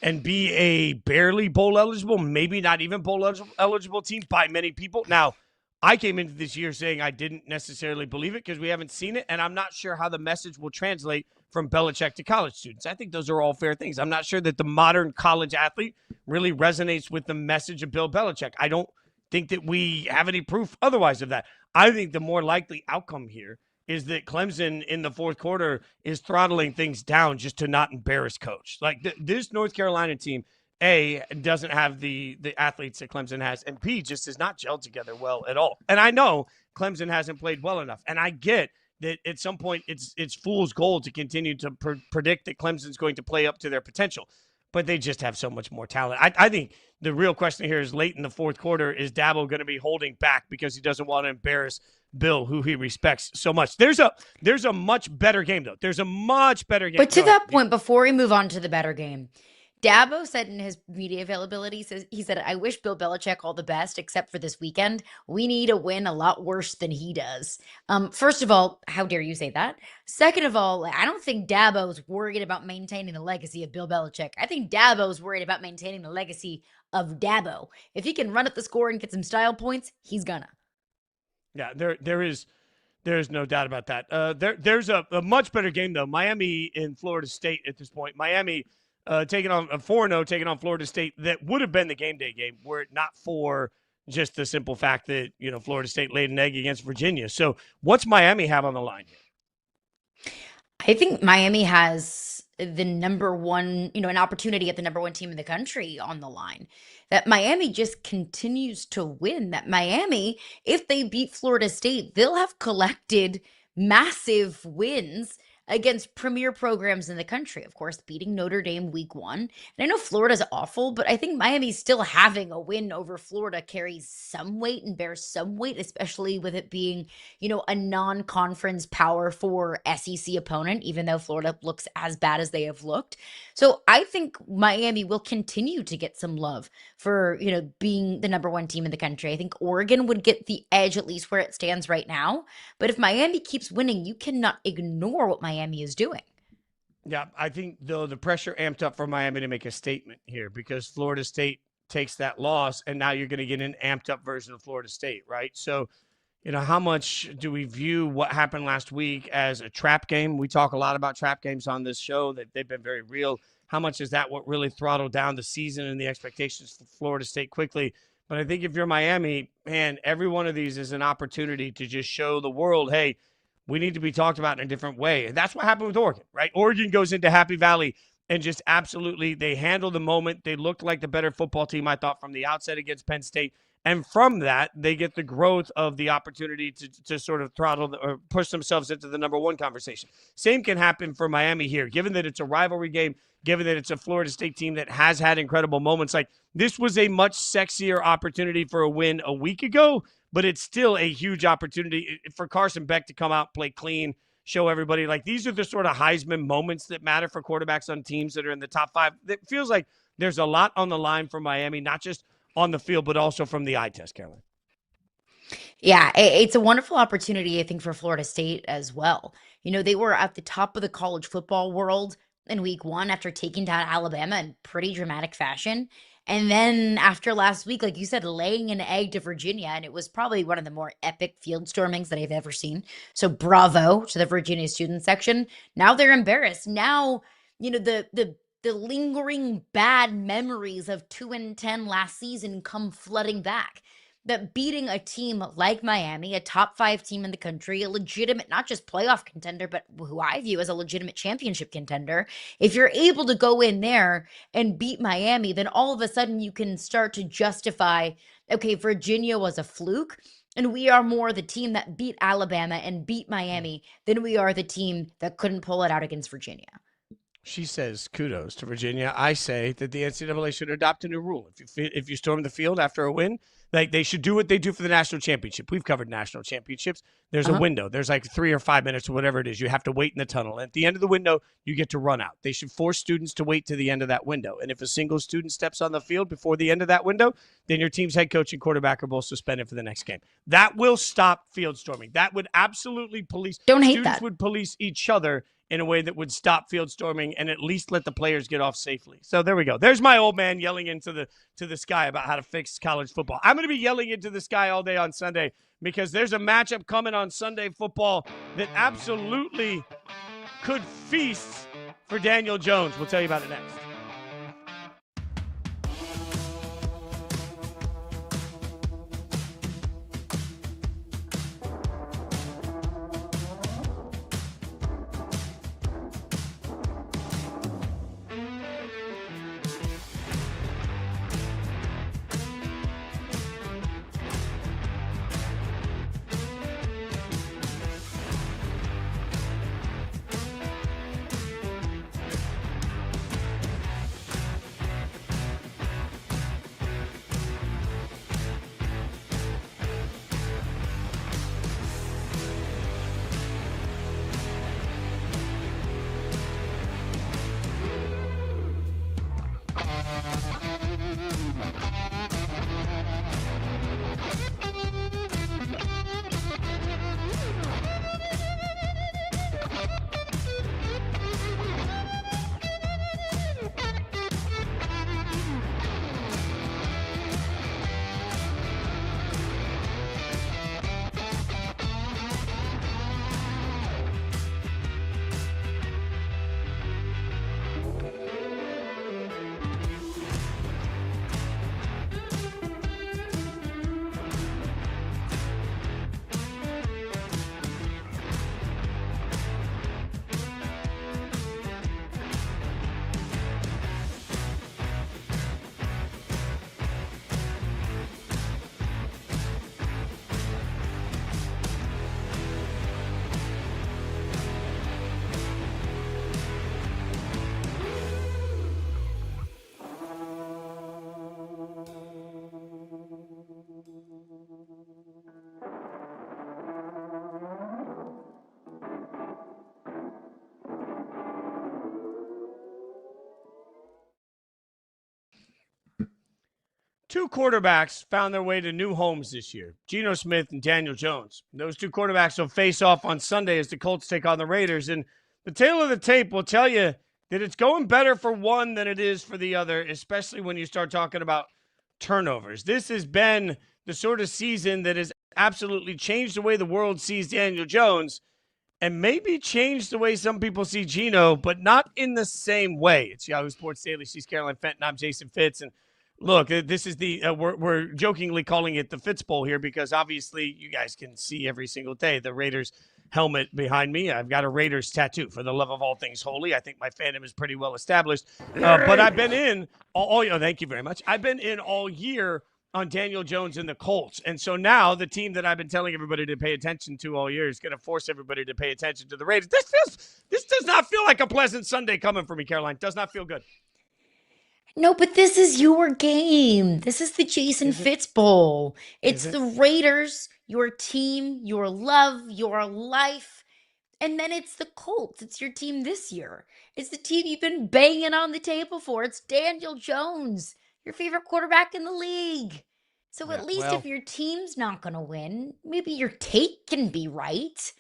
and be a barely bowl eligible, maybe not even bowl eligible team by many people. Now, I came into this year saying I didn't necessarily believe it because we haven't seen it, and I'm not sure how the message will translate from Belichick to college students. I think those are all fair things. I'm not sure that the modern college athlete really resonates with the message of Bill Belichick. I don't think that we have any proof otherwise of that. I think the more likely outcome here is that Clemson in the fourth quarter is throttling things down just to not embarrass coach. Like this North Carolina team, A, doesn't have the athletes that Clemson has, and B, just is not gelled together well at all. And I know Clemson hasn't played well enough, and I get that at some point it's fool's gold to continue to predict that Clemson's going to play up to their potential, but they just have so much more talent. I think the real question here is late in the fourth quarter, is DABO going to be holding back because he doesn't want to embarrass Bill, who he respects so much? There's a much better game, though. There's a much better game. But to that point, before we move on to the better game, Dabo said in his media availability, he said, I wish Bill Belichick all the best, except for this weekend. We need a win a lot worse than he does. First of all, how dare you say that? Second of all, I don't think Dabo's worried about maintaining the legacy of Bill Belichick. I think Dabo's worried about maintaining the legacy of Dabo. If he can run up the score and get some style points, he's gonna. Yeah, there is no doubt about that. There's a much better game, though. Miami and Florida State at this point. Miami taking on a 4-0, taking on Florida State. That would have been the game day game were it not for just the simple fact that, Florida State laid an egg against Virginia. So what's Miami have on the line here? I think Miami has the number one, an opportunity at the number one team in the country on the line. That Miami just continues to win. That Miami, if they beat Florida State, they'll have collected massive wins against premier programs in the country. Of course, beating Notre Dame week 1. And I know Florida's awful, but I think Miami still having a win over Florida carries some weight and bears some weight, especially with it being, a non-conference Power 4 SEC opponent, even though Florida looks as bad as they have looked. So I think Miami will continue to get some love for, being the number one team in the country. I think Oregon would get the edge, at least where it stands right now. But if Miami keeps winning, you cannot ignore what Miami is doing. Yeah, I think, though, the pressure amped up for Miami to make a statement here because Florida State takes that loss, and now you're going to get an amped up version of Florida State, right? So, how much do we view what happened last week as a trap game? We talk a lot about trap games on this show, that they've been very real. how much is that what really throttled down the season and the expectations for Florida State quickly. But I think if you're Miami, man, every one of these is an opportunity to just show the world, hey, we need to be talked about in a different way. And that's what happened with Oregon, right? Oregon goes into Happy Valley and just absolutely, they handle the moment. They looked like the better football team, I thought, from the outset against Penn State. And from that, they get the growth of the opportunity to sort of throttle or push themselves into the number one conversation. Same can happen for Miami here, given that it's a rivalry game, given that it's a Florida State team that has had incredible moments. Like, this was a much sexier opportunity for a win a week ago, but it's still a huge opportunity for Carson Beck to come out, play clean, show everybody. Like, these are the sort of Heisman moments that matter for quarterbacks on teams that are in the top five. It feels like there's a lot on the line for Miami, not just on the field, but also from the eye test, Caroline. Yeah, it's a wonderful opportunity, I think, for Florida State as well. You know, they were at the top of the college football world in week one after taking down Alabama in pretty dramatic fashion. And then after last week, like you said, laying an egg to Virginia, and it was probably one of the more epic field stormings that I've ever seen. So bravo to the Virginia student section. Now they're embarrassed. Now, you know, the lingering bad memories of 2-10 last season come flooding back. That beating a team like Miami, a top 5 team in the country, a legitimate, not just playoff contender, but who I view as a legitimate championship contender, if you're able to go in there and beat Miami, then all of a sudden you can start to justify, okay, Virginia was a fluke, and we are more the team that beat Alabama and beat Miami than we are the team that couldn't pull it out against Virginia. She says kudos to Virginia. I say that the NCAA should adopt a new rule. If you storm the field after a win, like, they should do what they do for the national championship. We've covered national championships. There's a window. There's like 3 or 5 minutes or whatever it is. You have to wait in the tunnel. And at the end of the window, you get to run out. They should force students to wait to the end of that window. And if a single student steps on the field before the end of that window, then your team's head coach and quarterback are both suspended for the next game. That will stop field storming. That would absolutely police. Don't hate students that. would police each other in a way that would stop field storming and at least let the players get off safely. So there we go. There's my old man yelling into the sky about how to fix college football. I'm going to be yelling into the sky all day on Sunday because there's a matchup coming on Sunday football that absolutely could feast for Daniel Jones. We'll tell you about it next. Two quarterbacks found their way to new homes this year, Geno Smith and Daniel Jones. Those two quarterbacks will face off on Sunday as the Colts take on the Raiders. And the tail of the tape will tell you that it's going better for one than it is for the other, especially when you start talking about turnovers. This has been the sort of season that has absolutely changed the way the world sees Daniel Jones. and maybe change the way some people see Geno, but not in the same way. It's Yahoo Sports Daily. She's Caroline Fenton. I'm Jason Fitz. And look, this is the we're jokingly calling it the Fitz Bowl here because obviously you guys can see every single day the Raiders helmet behind me. I've got a Raiders tattoo for the love of all things holy. I think my fandom is pretty well established. But I've been in all thank you very much. I've been in all year on Daniel Jones and the Colts. And so now the team that I've been telling everybody to pay attention to all year is going to force everybody to pay attention to the Raiders. This does not feel like a pleasant Sunday coming for me, Caroline. Does not feel good. No, but this is your game. This is the Jason Fitz Bowl. It's the Raiders, your team, your love, your life. And then it's the Colts. It's your team this year. It's the team you've been banging on the table for. It's Daniel Jones, your favorite quarterback in the league. So at least if your team's not going to win, maybe your take can be right.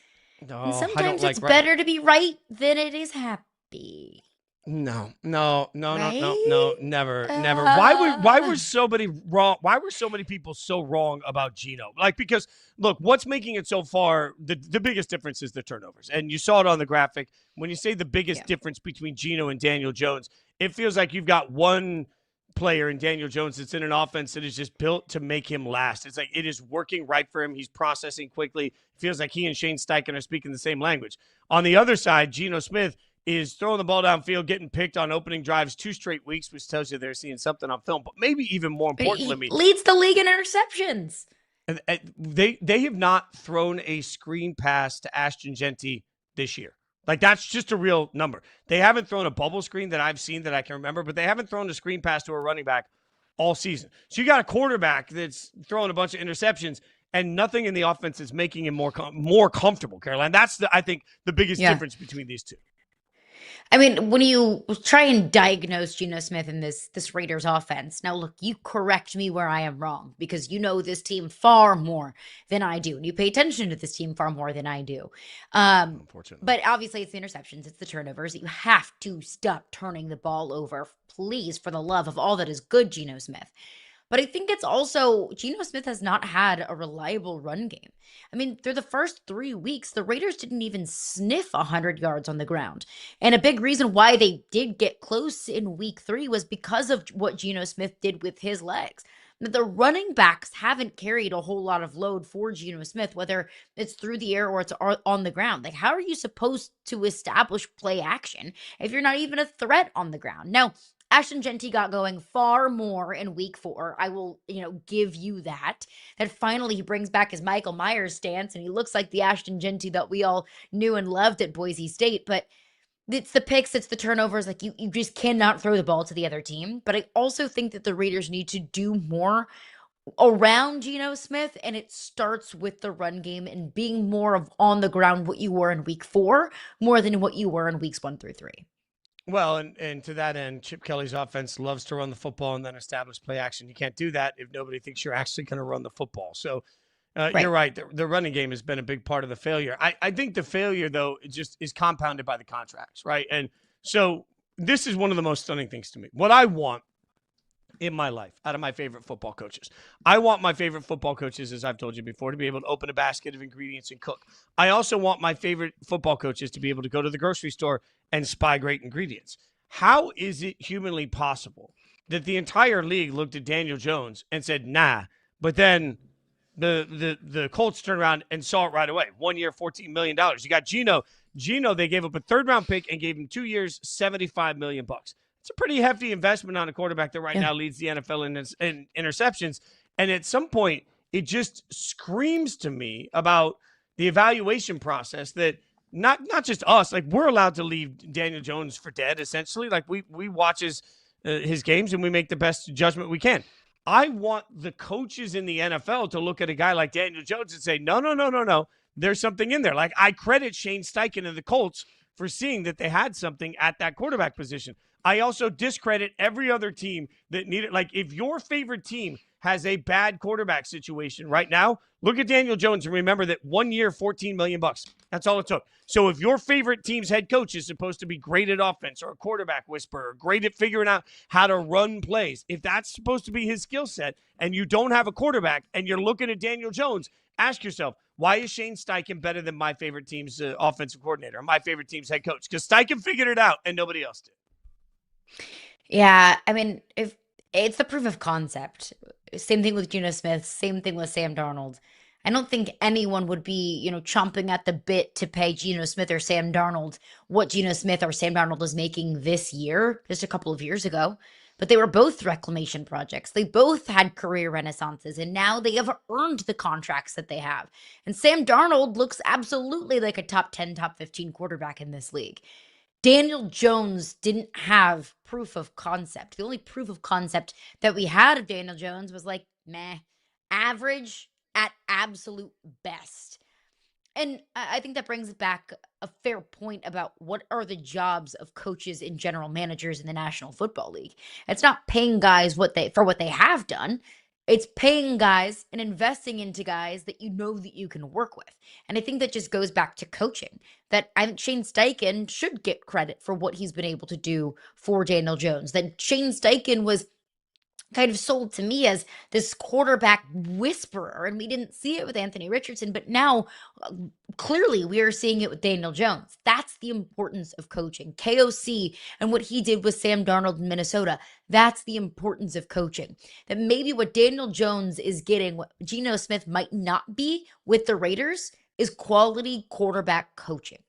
No, and sometimes it's better to be right than it is happy. No, Right? never. Why were so many wrong? Why were so many people so wrong about Geno? Like, because look, what's making it so far, the biggest difference is the turnovers. And you saw it on the graphic. When you say the biggest difference between Geno and Daniel Jones, it feels like you've got one player in Daniel Jones that's in an offense that is just built to make him last. It's like it is working right for him. He's processing quickly. It feels like he and Shane Steichen are speaking the same language. On the other side, Geno Smith is throwing the ball downfield, getting picked on opening drives 2 straight weeks, which tells you they're seeing something on film. But maybe even more importantly, he leads the league in interceptions. And they have not thrown a screen pass to Ashton Genty this year. Like, that's just a real number. They haven't thrown a bubble screen that I've seen that I can remember, but they haven't thrown a screen pass to a running back all season. So you got a quarterback that's throwing a bunch of interceptions, and nothing in the offense is making him more comfortable, Caroline. That's, I think, the biggest difference between these two. I mean, when you try and diagnose Geno Smith in this Raiders offense, now look, you correct me where I am wrong because you know this team far more than I do. And you pay attention to this team far more than I do. Unfortunately. But obviously it's the interceptions, it's the turnovers. You have to stop turning the ball over, please, for the love of all that is good, Geno Smith. But I think it's also Geno Smith has not had a reliable run game. I mean, through the first 3 weeks, the Raiders didn't even sniff 100 yards on the ground. And a big reason why they did get close in week 3 was because of what Geno Smith did with his legs. The running backs haven't carried a whole lot of load for Geno Smith, whether it's through the air or it's on the ground. Like, how are you supposed to establish play action if you're not even a threat on the ground? Now, Ashton Genty got going far more in week 4. I will, give you that. That finally he brings back his Michael Myers stance and he looks like the Ashton Genty that we all knew and loved at Boise State. But it's the picks, it's the turnovers. Like you just cannot throw the ball to the other team. But I also think that the Raiders need to do more around Geno Smith, and it starts with the run game and being more of on the ground what you were in week 4 more than what you were in weeks 1 through 3. Well, and to that end, Chip Kelly's offense loves to run the football and then establish play action. You can't do that if nobody thinks you're actually going to run the football. So you're right. The running game has been a big part of the failure. I think the failure, though, just is compounded by the contracts, right? And so this is one of the most stunning things to me. What I want in my life out of my favorite football coaches. I want my favorite football coaches, as I've told you before, to be able to open a basket of ingredients and cook. I also want my favorite football coaches to be able to go to the grocery store and spy great ingredients. How is it humanly possible that the entire league looked at Daniel Jones and said, nah, but then the Colts turned around and saw it right away. 1 year, $14 million. You got Geno. Geno, they gave up a 3rd-round pick and gave him 2 years, $75 million. It's a pretty hefty investment on a quarterback that right now leads the NFL in interceptions. And at some point, it just screams to me about the evaluation process that not just us, like we're allowed to leave Daniel Jones for dead, essentially. Like we watch his games and we make the best judgment we can. I want the coaches in the NFL to look at a guy like Daniel Jones and say, no. There's something in there. Like I credit Shane Steichen and the Colts for seeing that they had something at that quarterback position. I also discredit every other team that needed, like if your favorite team has a bad quarterback situation right now, look at Daniel Jones and remember that 1 year, $14 million. That's all it took. So if your favorite team's head coach is supposed to be great at offense or a quarterback whisperer, great at figuring out how to run plays, if that's supposed to be his skill set and you don't have a quarterback and you're looking at Daniel Jones, ask yourself, Why is Shane Steichen better than my favorite team's offensive coordinator or my favorite team's head coach? Because Steichen figured it out and nobody else did. Yeah, I mean, if it's the proof of concept. Same thing with Geno Smith, same thing with Sam Darnold. I don't think anyone would be, chomping at the bit to pay Geno Smith or Sam Darnold what Geno Smith or Sam Darnold was making this year, just a couple of years ago. But they were both reclamation projects. They both had career renaissances, and now they have earned the contracts that they have. And Sam Darnold looks absolutely like a top 10, top 15 quarterback in this league. Daniel Jones didn't have proof of concept. The only proof of concept that we had of Daniel Jones was like, meh, average at absolute best. And I think that brings back a fair point about what are the jobs of coaches and general managers in the National Football League. It's not paying guys what they have done. It's paying guys and investing into guys that you know that you can work with. And I think that just goes back to coaching, that I think Shane Steichen should get credit for what he's been able to do for Daniel Jones. That Shane Steichen was kind of sold to me as this quarterback whisperer, and we didn't see it with Anthony Richardson, but now clearly we are seeing it with Daniel Jones. That's the importance of coaching. KOC and what he did with Sam Darnold in Minnesota, that's the importance of coaching. That maybe what Daniel Jones is getting, what Geno Smith might not be with the Raiders, is quality quarterback coaching.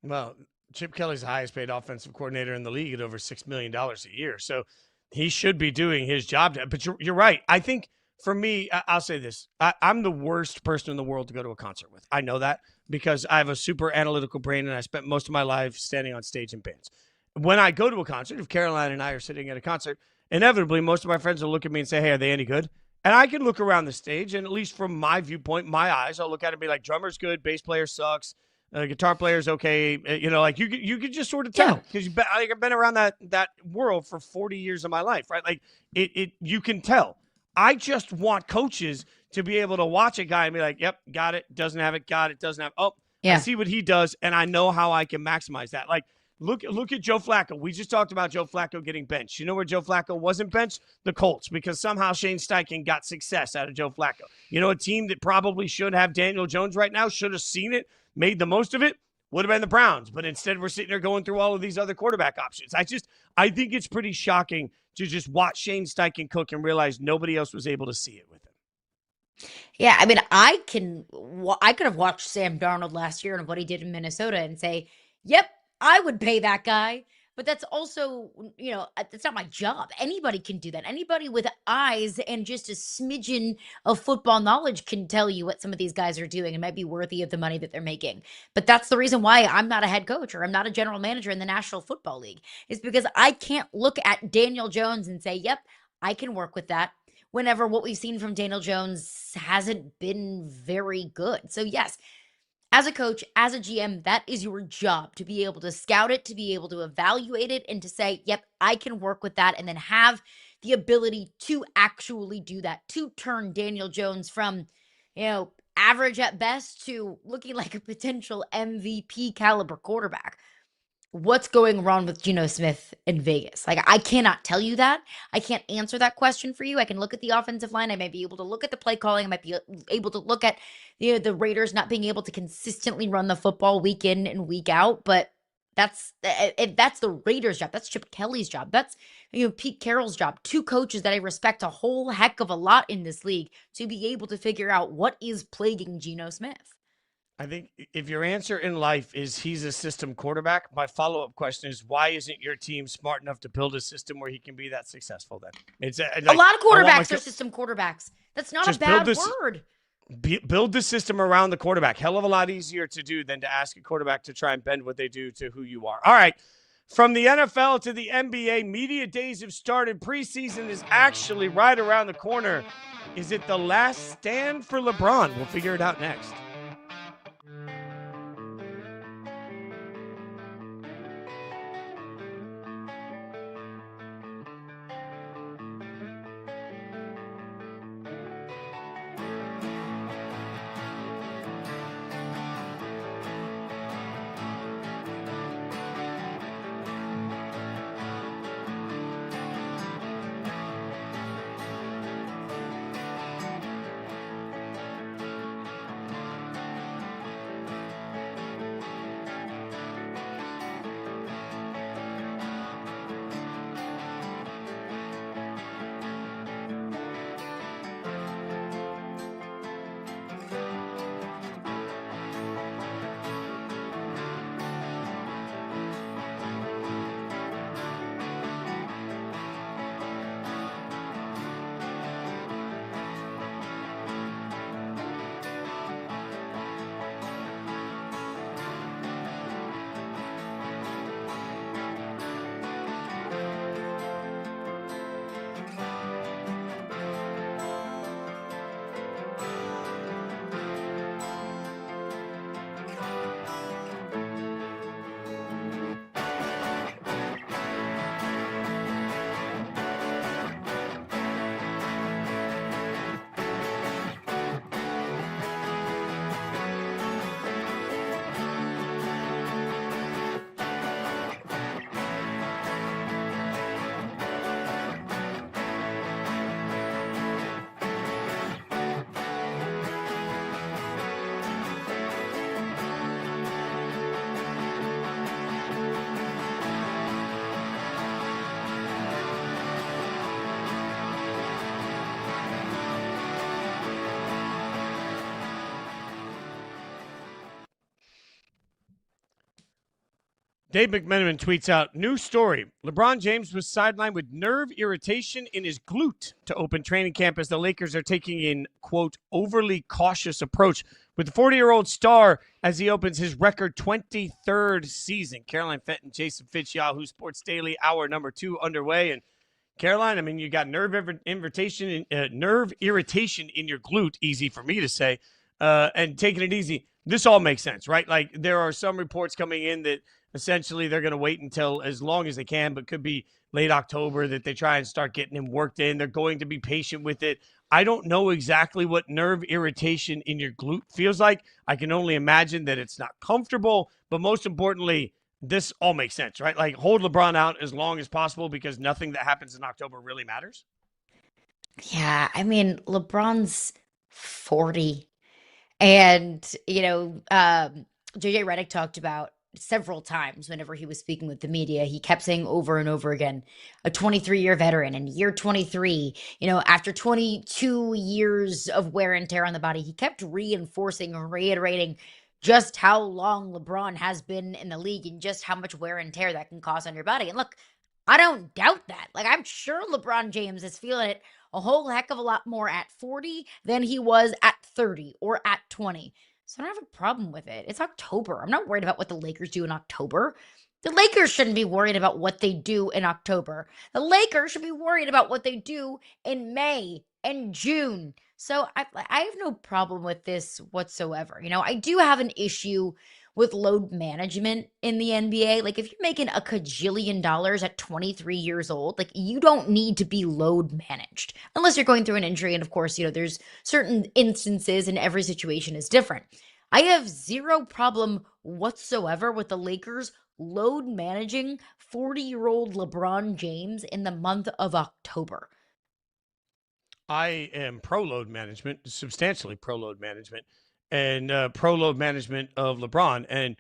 Well, Chip Kelly's the highest paid offensive coordinator in the league at over $6 million a year. So he should be doing his job. But you're right. I think for me, I'll say this. I'm the worst person in the world to go to a concert with. I know that because I have a super analytical brain and I spent most of my life standing on stage in bands. When I go to a concert, if Caroline and I are sitting at a concert, inevitably most of my friends will look at me and say, hey, are they any good? And I can look around the stage, and at least from my viewpoint, my eyes, I'll look at it and be like, drummer's good, bass player sucks, guitar player's okay. You could just sort of tell because I've been around that world for 40 years of my life, right? Like you can tell. I just want coaches to be able to watch a guy and be like, yep, got it, doesn't have it, got it, doesn't have it. Oh, yeah. I see what he does, and I know how I can maximize that. Like, look at Joe Flacco. We just talked about Joe Flacco getting benched. You know where Joe Flacco wasn't benched? The Colts, because somehow Shane Steichen got success out of Joe Flacco. You know, a team that probably should have Daniel Jones right now, should have seen it, made the most of it, would have been the Browns. But instead, we're sitting there going through all of these other quarterback options. I think it's pretty shocking to just watch Shane Steichen cook and realize nobody else was able to see it with him. Yeah, I mean, I could have watched Sam Darnold last year and what he did in Minnesota and say, yep, I would pay that guy. But that's also, that's not my job. Anybody can do that. Anybody with eyes and just a smidgen of football knowledge can tell you what some of these guys are doing and might be worthy of the money that they're making. But that's the reason why I'm not a head coach or I'm not a general manager in the National Football League, is because I can't look at Daniel Jones and say, yep, I can work with that, whenever what we've seen from Daniel Jones hasn't been very good. So yes, as a coach, as a GM, that is your job, to be able to scout it, to be able to evaluate it, and to say, yep, I can work with that, and then have the ability to actually do that, to turn Daniel Jones from, average at best to looking like a potential MVP caliber quarterback. What's going wrong with Geno Smith in Vegas? Like, I cannot tell you that. I can't answer that question for you. I can look at the offensive line. I might be able to look at the play calling. I might be able to look at the Raiders not being able to consistently run the football week in and week out. But that's the Raiders' job. That's Chip Kelly's job. That's Pete Carroll's job. Two coaches that I respect a whole heck of a lot in this league, to be able to figure out what is plaguing Geno Smith. I think if your answer in life is he's a system quarterback, my follow-up question is, why isn't your team smart enough to build a system where he can be that successful then? It's a lot of quarterbacks are system quarterbacks. That's not a bad word. Build the system around the quarterback. Hell of a lot easier to do than to ask a quarterback to try and bend what they do to who you are. All right. From the NFL to the NBA, media days have started. Preseason is actually right around the corner. Is it the last stand for LeBron? We'll figure it out next. Dave McMenamin tweets out, new story. LeBron James was sidelined with nerve irritation in his glute to open training camp as the Lakers are taking an, quote, overly cautious approach with the 40-year-old star as he opens his record 23rd season. Caroline Fenton, Jason Fitz, Yahoo Sports Daily, hour number 2 underway. And Caroline, I mean, you got nerve irritation in your glute, easy for me to say, and taking it easy. This all makes sense, right? Like, there are some reports coming in that essentially they're going to wait until as long as they can, but could be late October that they try and start getting him worked in. They're going to be patient with it. I don't know exactly what nerve irritation in your glute feels like. I can only imagine that it's not comfortable, but most importantly, this all makes sense, right? Like, hold LeBron out as long as possible because nothing that happens in October really matters. Yeah, I mean, LeBron's 40. And, JJ Redick talked about several times whenever he was speaking with the media, he kept saying over and over again, a 23-year veteran in year 23, after 22 years of wear and tear on the body, he kept reinforcing and reiterating just how long LeBron has been in the league and just how much wear and tear that can cause on your body. And look, I don't doubt that. Like, I'm sure LeBron James is feeling it a whole heck of a lot more at 40 than he was at 30 or at 20. So I don't have a problem with it. It's October. I'm not worried about what the Lakers do in October. The Lakers shouldn't be worried about what they do in October. The Lakers should be worried about what they do in May and June. So I have no problem with this whatsoever. I do have an issue with load management in the NBA. Like, if you're making a cajillion dollars at 23 years old, like, you don't need to be load managed unless you're going through an injury. And of course, there's certain instances and every situation is different. I have zero problem whatsoever with the Lakers load managing 40-year-old LeBron James in the month of October. I am pro load management, substantially pro load management, and pro load management of LeBron. And,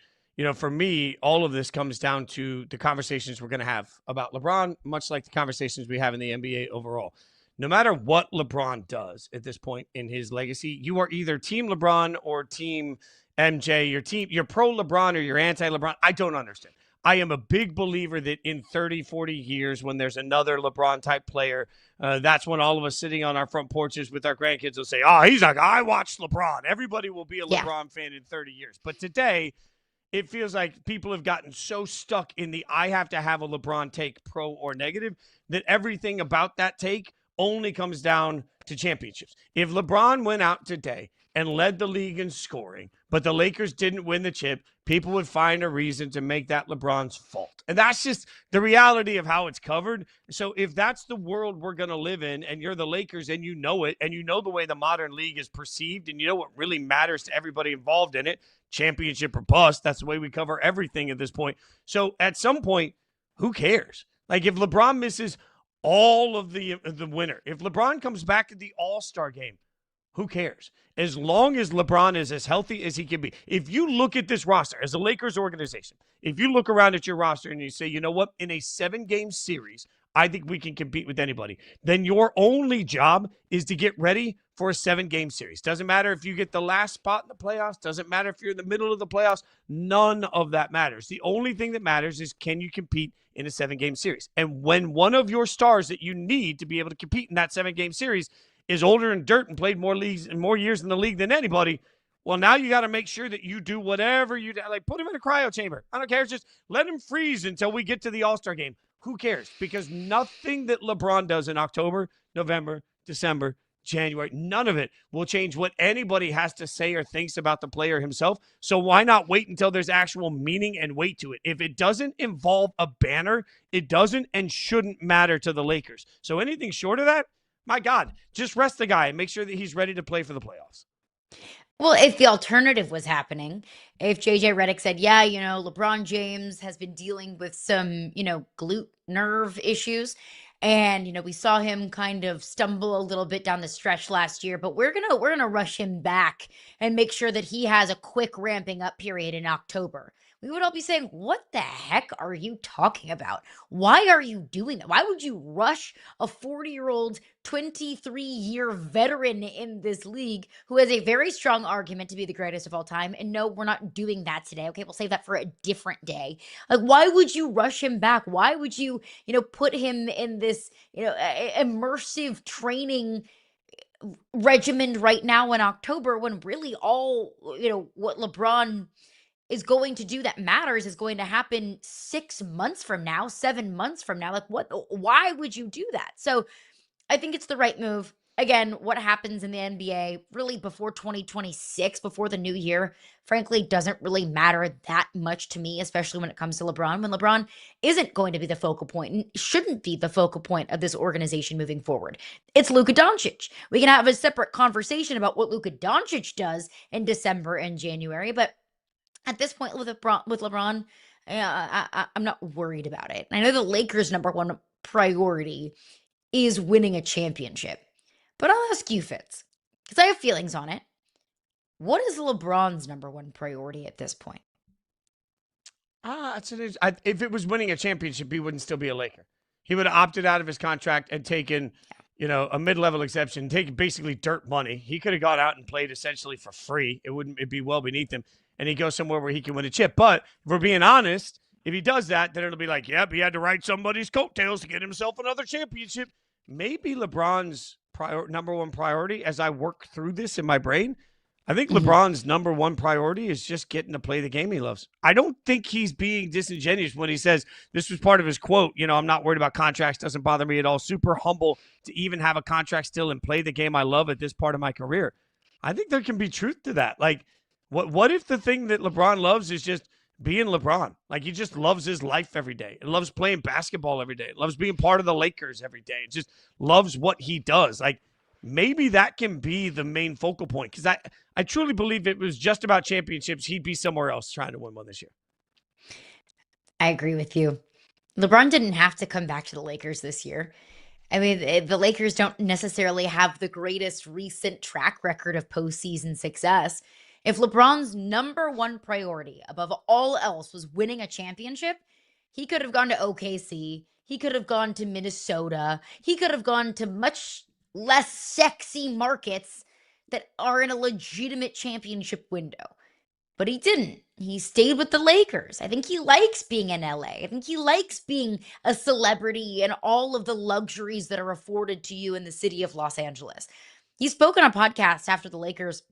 for me, all of this comes down to the conversations we're going to have about LeBron, much like the conversations we have in the NBA overall. No matter what LeBron does at this point in his legacy, you are either team LeBron or team MJ. You're pro LeBron or you're anti LeBron. I don't understand. I am a big believer that in 30, 40 years, when there's another LeBron-type player, that's when all of us sitting on our front porches with our grandkids will say, oh, he's like, I watched LeBron. Everybody will be a LeBron fan in 30 years. But today, it feels like people have gotten so stuck in the I have to have a LeBron take, pro or negative, that everything about that take only comes down to championships. If LeBron went out today and led the league in scoring, but the Lakers didn't win the chip, people would find a reason to make that LeBron's fault. And that's just the reality of how it's covered. So if that's the world we're going to live in, and you're the Lakers and you know it, and you know the way the modern league is perceived, and you know what really matters to everybody involved in it, championship or bust, that's the way we cover everything at this point. So at some point, who cares? Like, if LeBron misses all of the winter, if LeBron comes back at the All-Star game, who cares? As long as LeBron is as healthy as he can be. If you look at this roster as a Lakers organization, if you look around at your roster and you say, you know what, in a 7-game series, I think we can compete with anybody, then your only job is to get ready for a 7-game series. Doesn't matter if you get the last spot in the playoffs. Doesn't matter if you're in the middle of the playoffs. None of that matters. The only thing that matters is, can you compete in a 7-game series? And when one of your stars that you need to be able to compete in that 7-game series is older and dirt and played more leagues and more years in the league than anybody, well, now you got to make sure that you do whatever you do. Like, put him in a cryo chamber. I don't care. It's just let him freeze until we get to the All-Star game. Who cares? Because nothing that LeBron does in October, November, December, January, none of it will change what anybody has to say or thinks about the player himself. So why not wait until there's actual meaning and weight to it? If it doesn't involve a banner, it doesn't and shouldn't matter to the Lakers. So anything short of that, my God, just rest the guy and make sure that he's ready to play for the playoffs. Well, if the alternative was happening, if JJ Redick said, yeah, LeBron James has been dealing with some, glute nerve issues. And, we saw him kind of stumble a little bit down the stretch last year, but we're going to rush him back and make sure that he has a quick ramping up period in October. we would all be saying, what the heck are you talking about? Why are you doing that? Why would you rush a 40-year-old, 23-year veteran in this league who has a very strong argument to be the greatest of all time? And no, we're not doing that today. Okay, we'll save that for a different day. Like, why would you rush him back? Why would you, put him in this, immersive training regimen right now in October when really all, what LeBron is going to do that matters is going to happen 6 months from now, 7 months from now? Like, why would you do that? So I think it's the right move. Again, what happens in the NBA really before 2026, before the new year, frankly, doesn't really matter that much to me, especially when it comes to LeBron. When LeBron isn't going to be the focal point and shouldn't be the focal point of this organization moving forward. It's Luka Doncic. We can have a separate conversation about what Luka Doncic does in December and January, but at this point with LeBron, I'm not worried about it. I know the Lakers' number one priority is winning a championship. But I'll ask you, Fitz, because I have feelings on it. What is LeBron's number one priority at this point? If it was winning a championship, he wouldn't still be a Laker. He would have opted out of his contract and taken, a mid-level exception, taken basically dirt money. He could have gone out and played essentially for free. It'd be well beneath him. And he'd go somewhere where he can win a chip. But if we're being honest, if he does that, then it'll be like, yep, he had to ride somebody's coattails to get himself another championship. Maybe LeBron's number one priority, as I work through this in my brain, I think LeBron's number one priority is just getting to play the game he loves. I don't think he's being disingenuous when he says, this was part of his quote, I'm not worried about contracts, doesn't bother me at all. Super humble to even have a contract still and play the game I love at this part of my career. I think there can be truth to that. Like, what if the thing that LeBron loves is just being LeBron? Like, he just loves his life every day. He loves playing basketball every day. He loves being part of the Lakers every day. He just loves what he does. Like, maybe that can be the main focal point, because I truly believe it was just about championships, he'd be somewhere else trying to win one this year. I agree with you. LeBron didn't have to come back to the Lakers this year. I mean, the Lakers don't necessarily have the greatest recent track record of postseason success. If LeBron's number one priority above all else was winning a championship, he could have gone to OKC. He could have gone to Minnesota. He could have gone to much less sexy markets that are in a legitimate championship window. But he didn't. He stayed with the Lakers. I think he likes being in LA. I think he likes being a celebrity and all of the luxuries that are afforded to you in the city of Los Angeles. He spoke on a podcast after the Lakers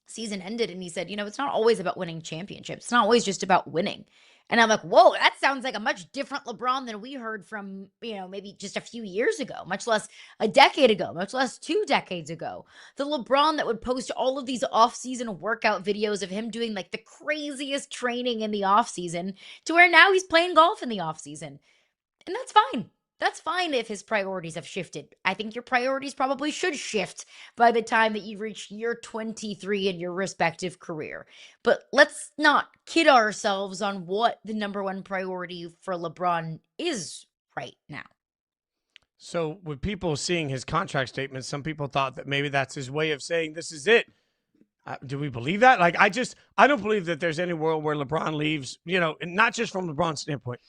season ended, and he said, it's not always about winning championships. It's not always just about winning. And I'm like, whoa, that sounds like a much different LeBron than we heard from, maybe just a few years ago, much less a decade ago, much less 2 decades ago. The LeBron that would post all of these off-season workout videos of him doing like the craziest training in the off-season, to where now he's playing golf in the off-season. And that's fine. That's fine if his priorities have shifted. I think your priorities probably should shift by the time that you reach year 23 in your respective career. But let's not kid ourselves on what the number one priority for LeBron is right now. So with people seeing his contract statement, some people thought that maybe that's his way of saying this is it. Do we believe that? Like, I don't believe that there's any world where LeBron leaves, and not just from LeBron's standpoint,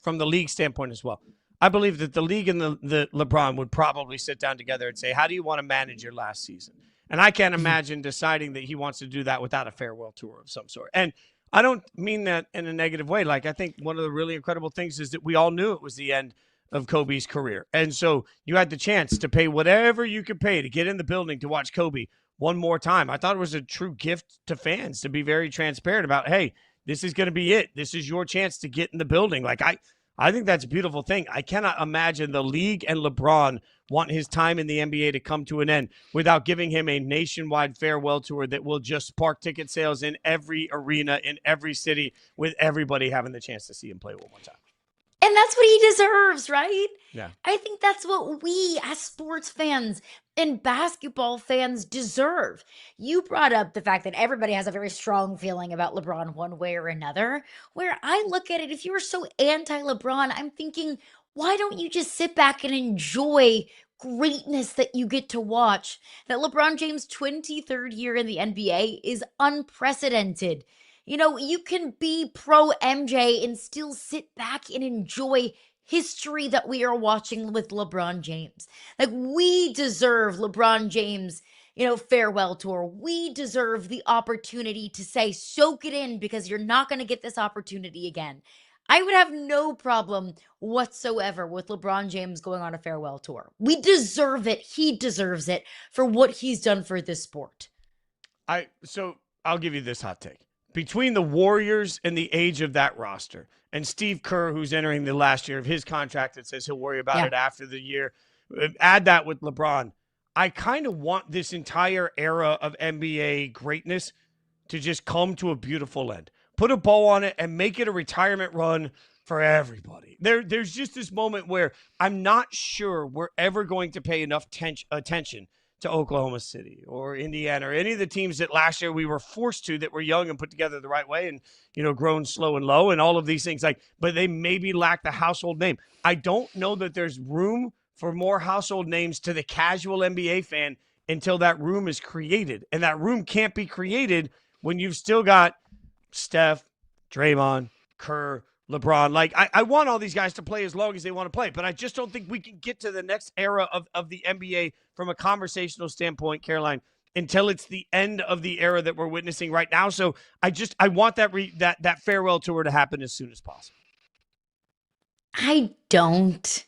from the league standpoint as well. I believe that the league and the LeBron would probably sit down together and say, how do you want to manage your last season? And I can't imagine deciding that he wants to do that without a farewell tour of some sort. And I don't mean that in a negative way. Like, I think one of the really incredible things is that we all knew it was the end of Kobe's career. And so you had the chance to pay whatever you could pay to get in the building to watch Kobe one more time. I thought it was a true gift to fans to be very transparent about, hey, this is going to be it. This is your chance to get in the building. Like, I think that's a beautiful thing. I cannot imagine the league and LeBron want his time in the NBA to come to an end without giving him a nationwide farewell tour that will just spark ticket sales in every arena, in every city, with everybody having the chance to see him play one more time. And that's what he deserves, right? Yeah. I think that's what we as sports fans and basketball fans deserve. You brought up the fact that everybody has a very strong feeling about LeBron one way or another. Where I look at it, if you're so anti-LeBron, I'm thinking, why don't you just sit back and enjoy greatness that you get to watch? That LeBron James' 23rd year in the NBA is unprecedented. You can be pro MJ and still sit back and enjoy history that we are watching with LeBron James. Like, we deserve LeBron James, farewell tour. We deserve the opportunity to say, soak it in, because you're not going to get this opportunity again. I would have no problem whatsoever with LeBron James going on a farewell tour. We deserve it. He deserves it for what he's done for this sport. So I'll give you this hot take. Between the Warriors and the age of that roster, and Steve Kerr, who's entering the last year of his contract that says he'll worry about it after the year, add that with LeBron, I kind of want this entire era of NBA greatness to just come to a beautiful end. Put a bow on it and make it a retirement run for everybody. There's just this moment where I'm not sure we're ever going to pay enough attention to Oklahoma City or Indiana or any of the teams that last year we were forced to, that were young and put together the right way and, grown slow and low and all of these things, but they maybe lack the household name. I don't know that there's room for more household names to the casual NBA fan until that room is created. And that room can't be created when you've still got Steph, Draymond, Kerr, LeBron. I want all these guys to play as long as they want to play, but I just don't think we can get to the next era of the NBA from a conversational standpoint, Caroline, until it's the end of the era that we're witnessing right now. So I want that farewell tour to happen as soon as possible. I don't.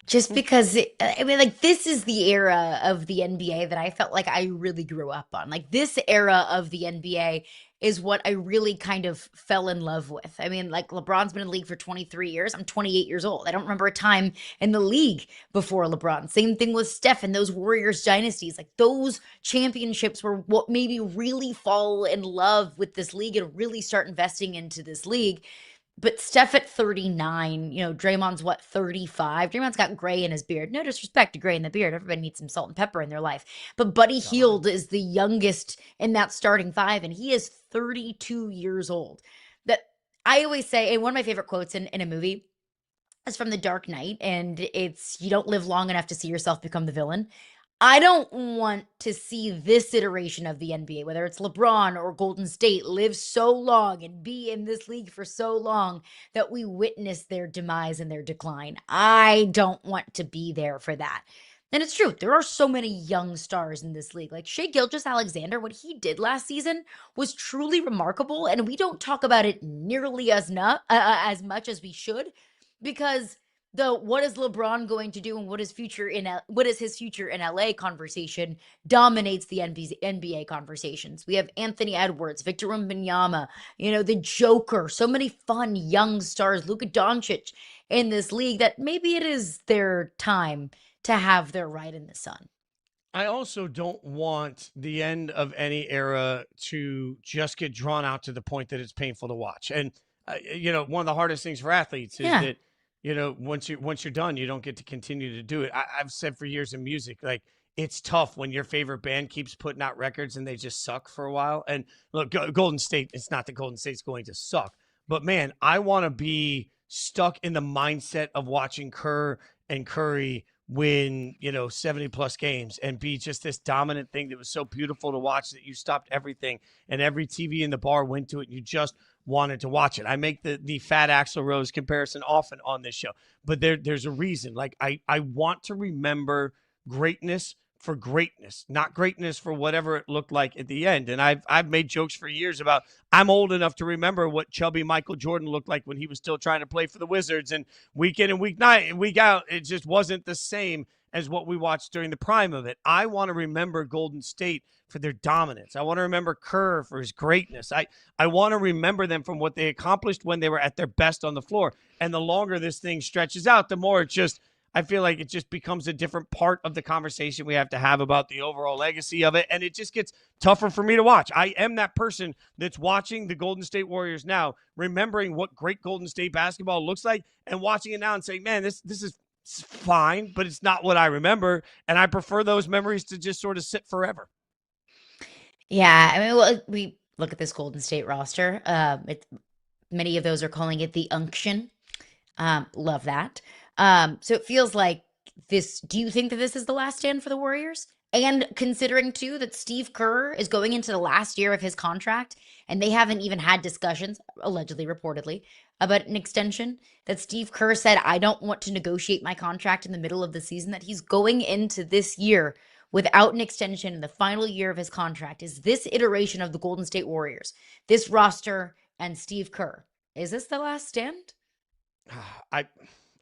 Just because, this is the era of the NBA that I felt like I really grew up on. Like, this era of the NBA is what I really kind of fell in love with. LeBron's been in the league for 23 years. I'm 28 years old. I don't remember a time in the league before LeBron. Same thing with Steph and those Warriors dynasties. Like, those championships were what made me really fall in love with this league and really start investing into this league. But Steph at 39, Draymond's 35? Draymond's got gray in his beard. No disrespect to gray in the beard. Everybody needs some salt and pepper in their life. But Buddy Hield is the youngest in that starting five, and he is 32 years old. That I always say, and one of my favorite quotes in a movie is from The Dark Knight, and it's, you don't live long enough to see yourself become the villain. I don't want to see this iteration of the NBA, whether it's LeBron or Golden State, live so long and be in this league for so long that we witness their demise and their decline. I don't want to be there for that. And it's true. There are so many young stars in this league. Like Shai Gilgeous-Alexander, what he did last season was truly remarkable. And we don't talk about it nearly as much as we should, because what is LeBron going to do and what is his future in LA conversation dominates the NBA conversations. We have Anthony Edwards, Victor Wembanyama, the Joker, so many fun young stars, Luka Doncic in this league, that maybe it is their time to have their ride in the sun. I also don't want the end of any era to just get drawn out to the point that it's painful to watch. And, one of the hardest things for athletes is that, once you're done, you don't get to continue to do it. I've said for years in music, it's tough when your favorite band keeps putting out records and they just suck for a while. And look, Golden State, it's not that Golden State's going to suck, but man, I want to be stuck in the mindset of watching Kerr and Curry win, 70 plus games and be just this dominant thing that was so beautiful to watch that you stopped everything and every TV in the bar went to it. And you just wanted to watch it. I make the fat Axl Rose comparison often on this show, but there's a reason. I want to remember greatness for greatness, not greatness for whatever it looked like at the end. And I've made jokes for years about, I'm old enough to remember what chubby Michael Jordan looked like when he was still trying to play for the Wizards, and week in and week night and week out, it just wasn't the same as what we watched during the prime of it. I want to remember Golden State for their dominance. I want to remember Kerr for his greatness. I want to remember them from what they accomplished when they were at their best on the floor. And the longer this thing stretches out, the more I feel like it just becomes a different part of the conversation we have to have about the overall legacy of it. And it just gets tougher for me to watch. I am that person that's watching the Golden State Warriors now, remembering what great Golden State basketball looks like and watching it now and saying, man, this is fine, but it's not what I remember. And I prefer those memories to just sort of sit forever. Yeah. We look at this Golden State roster. Many of those are calling it the unction. Love that. So it feels like this. Do you think that this is the last stand for the Warriors? And considering, too, that Steve Kerr is going into the last year of his contract, and they haven't even had discussions, allegedly, reportedly, about an extension, that Steve Kerr said, I don't want to negotiate my contract in the middle of the season, that he's going into this year without an extension in the final year of his contract. Is this iteration of the Golden State Warriors, this roster and Steve Kerr, is this the last stand?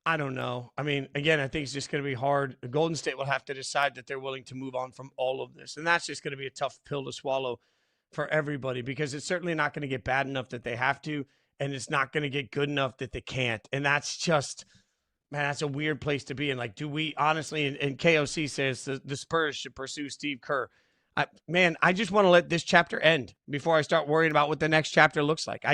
I don't know. I mean, again, I think it's just going to be hard. Golden State will have to decide that they're willing to move on from all of this. And that's just going to be a tough pill to swallow for everybody, because it's certainly not going to get bad enough that they have to, and it's not going to get good enough that they can't. And that's just, man, that's a weird place to be in. Like, do we honestly, and KOC says the Spurs should pursue Steve Kerr. I just want to let this chapter end before I start worrying about what the next chapter looks like.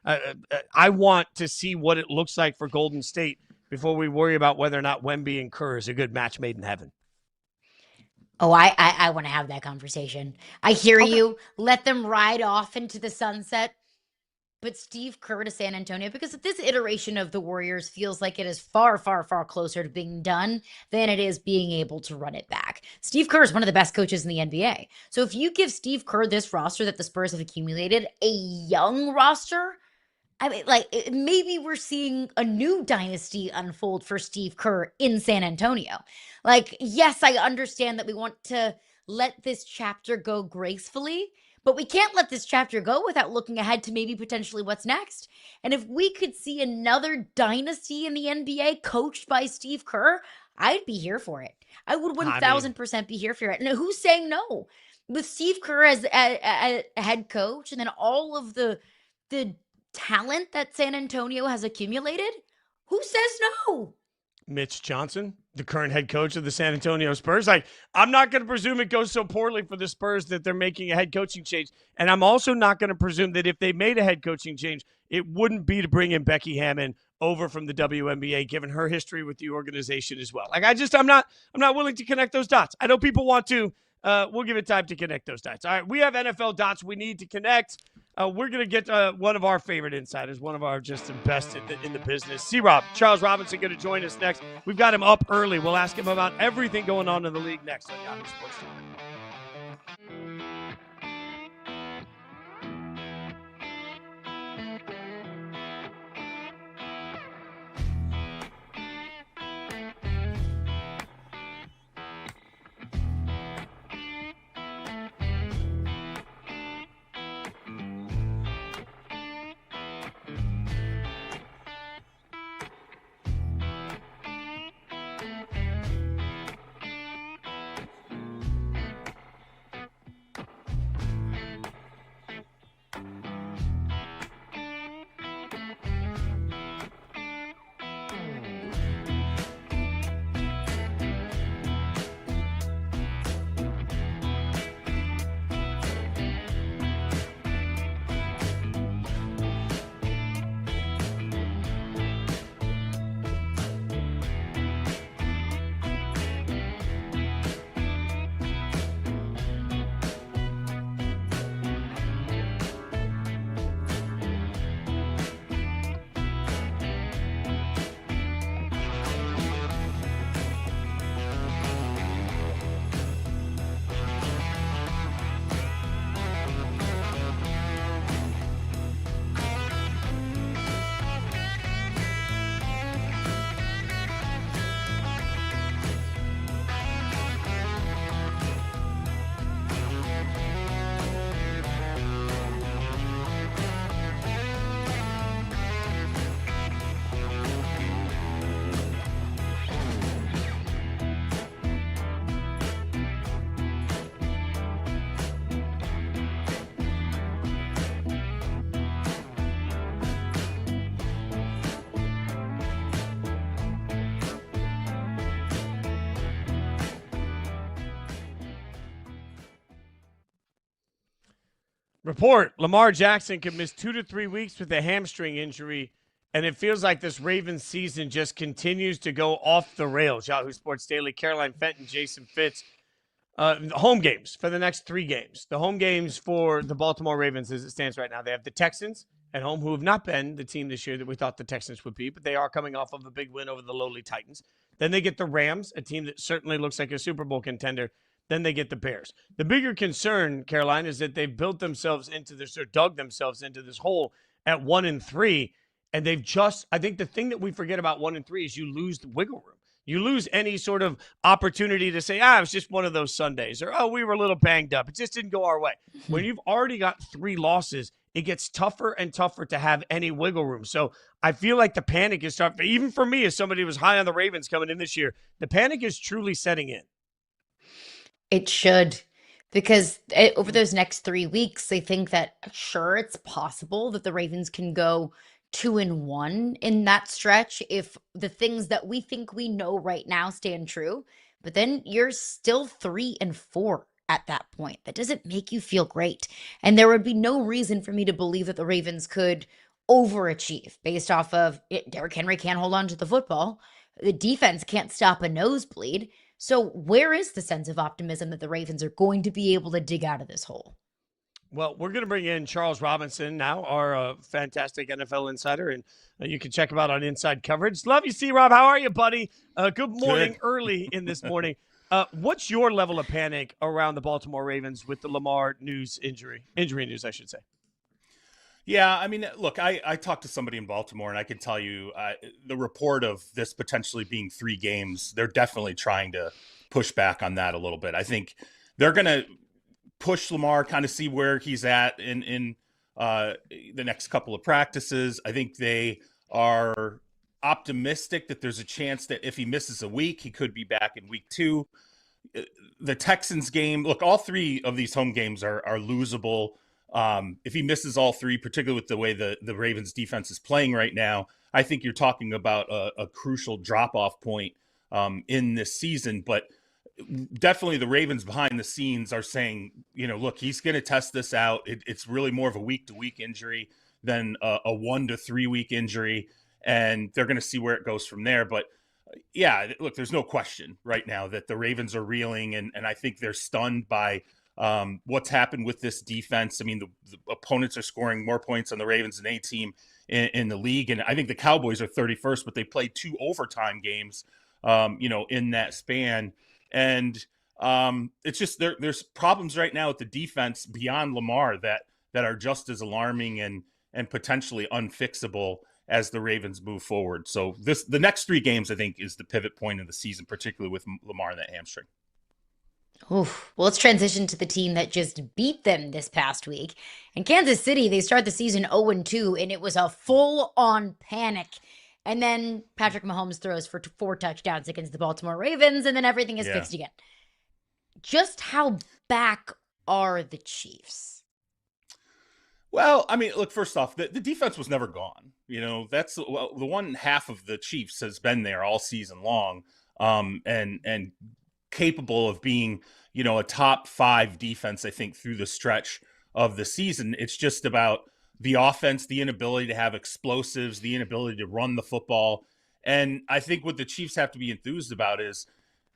I want to see what it looks like for Golden State before we worry about whether or not Wemby and Kerr is a good match made in heaven. Oh, I want to have that conversation. I hear you. Let them ride off into the sunset. But Steve Kerr to San Antonio, because this iteration of the Warriors feels like it is far, far, far closer to being done than it is being able to run it back. Steve Kerr is one of the best coaches in the NBA. So if you give Steve Kerr this roster that the Spurs have accumulated, a young roster, I mean, like, maybe we're seeing a new dynasty unfold for Steve Kerr in San Antonio. Like, yes, I understand that we want to let this chapter go gracefully, but we can't let this chapter go without looking ahead to maybe potentially what's next. And if we could see another dynasty in the NBA coached by Steve Kerr, I'd be here for it. I would 1,000% be here for it. And who's saying no? With Steve Kerr as a head coach, and then all of the talent that San Antonio has accumulated, who says no? Mitch Johnson, the current head coach of the San Antonio Spurs. Like, I'm not going to presume it goes so poorly for the Spurs that they're making a head coaching change. And I'm also not going to presume that if they made a head coaching change, it wouldn't be to bring in Becky Hammon over from the WNBA, given her history with the organization as well. Like, I'm not willing to connect those dots. I know people want to. We'll give it time to connect those dots. All right, we have NFL dots we need to connect. We're going to get one of our favorite insiders, one of our just the best in the business. C-Rob, Charles Robinson, going to join us next. We've got him up early. We'll ask him about everything going on in the league next on Yahoo Sports Daily. Report, Lamar Jackson could miss 2 to 3 weeks with a hamstring injury, and it feels like this Ravens season just continues to go off the rails. Yahoo Sports Daily, Caroline Fenton, Jason Fitz. Home games for the next 3 games. The home games for the Baltimore Ravens as it stands right now. They have the Texans at home, who have not been the team this year that we thought the Texans would be, but they are coming off of a big win over the lowly Titans. Then they get the Rams, a team that certainly looks like a Super Bowl contender. then they get the Bears. The bigger concern, Caroline, is that they've built themselves into this, or dug themselves into this hole at 1-3. And they've just, I think the thing that we forget about 1-3 is you lose the wiggle room. You lose any sort of opportunity to say, it was just one of those Sundays, or, we were a little banged up. It just didn't go our way. When you've already got 3 losses, it gets tougher and tougher to have any wiggle room. So I feel like the panic is starting, even for me, as somebody who was high on the Ravens coming in this year, the panic is truly setting in. It should, because over those next 3 weeks, they think that, sure, it's possible that the Ravens can go 2-1 in that stretch if the things that we think we know right now stand true. But then you're still 3-4 at that point. That doesn't make you feel great. And there would be no reason for me to believe that the Ravens could overachieve based off of it. Derrick Henry can't hold on to the football. The defense can't stop a nosebleed. So where is the sense of optimism that the Ravens are going to be able to dig out of this hole? Well, we're going to bring in Charles Robinson now, our fantastic NFL insider, and you can check him out on Inside Coverage. Love you, C-Rob. How are you, buddy? Good morning. Good. Early in this morning. What's your level of panic around the Baltimore Ravens with the Lamar injury news, I should say? Yeah, I mean, look, I talked to somebody in Baltimore, and I can tell you the report of this potentially being 3 games, they're definitely trying to push back on that a little bit. I think they're going to push Lamar, kind of see where he's at in the next couple of practices. I think they are optimistic that there's a chance that if he misses a week, he could be back in week 2. The Texans game, look, all 3 of these home games are losable. If he misses all 3, particularly with the way the Ravens defense is playing right now, I think you're talking about a crucial drop-off point in this season. But definitely the Ravens behind the scenes are saying, look, he's going to test this out. It's really more of a week-to-week injury than a 1 to 3 week injury. And they're going to see where it goes from there. But yeah, look, there's no question right now that the Ravens are reeling. And I think they're stunned by what's happened with this defense. I mean, the opponents are scoring more points on the Ravens than any team in the league. And I think the Cowboys are 31st, but they played 2 overtime games, in that span. And it's just there's problems right now with the defense beyond Lamar that are just as alarming and potentially unfixable as the Ravens move forward. So the next 3 games, I think, is the pivot point of the season, particularly with Lamar and that hamstring. Oof. Well, let's transition to the team that just beat them this past week. In Kansas City, they start the season 0-2, and it was a full-on panic. And then Patrick Mahomes throws for 4 touchdowns against the Baltimore Ravens, and then everything is fixed again. Just how back are the Chiefs? Well, I mean, look, first off, the defense was never gone. That's the one half of the Chiefs has been there all season long, and capable of being, a top 5 defense, I think, through the stretch of the season. It's just about the offense, the inability to have explosives, the inability to run the football. And I think what the Chiefs have to be enthused about is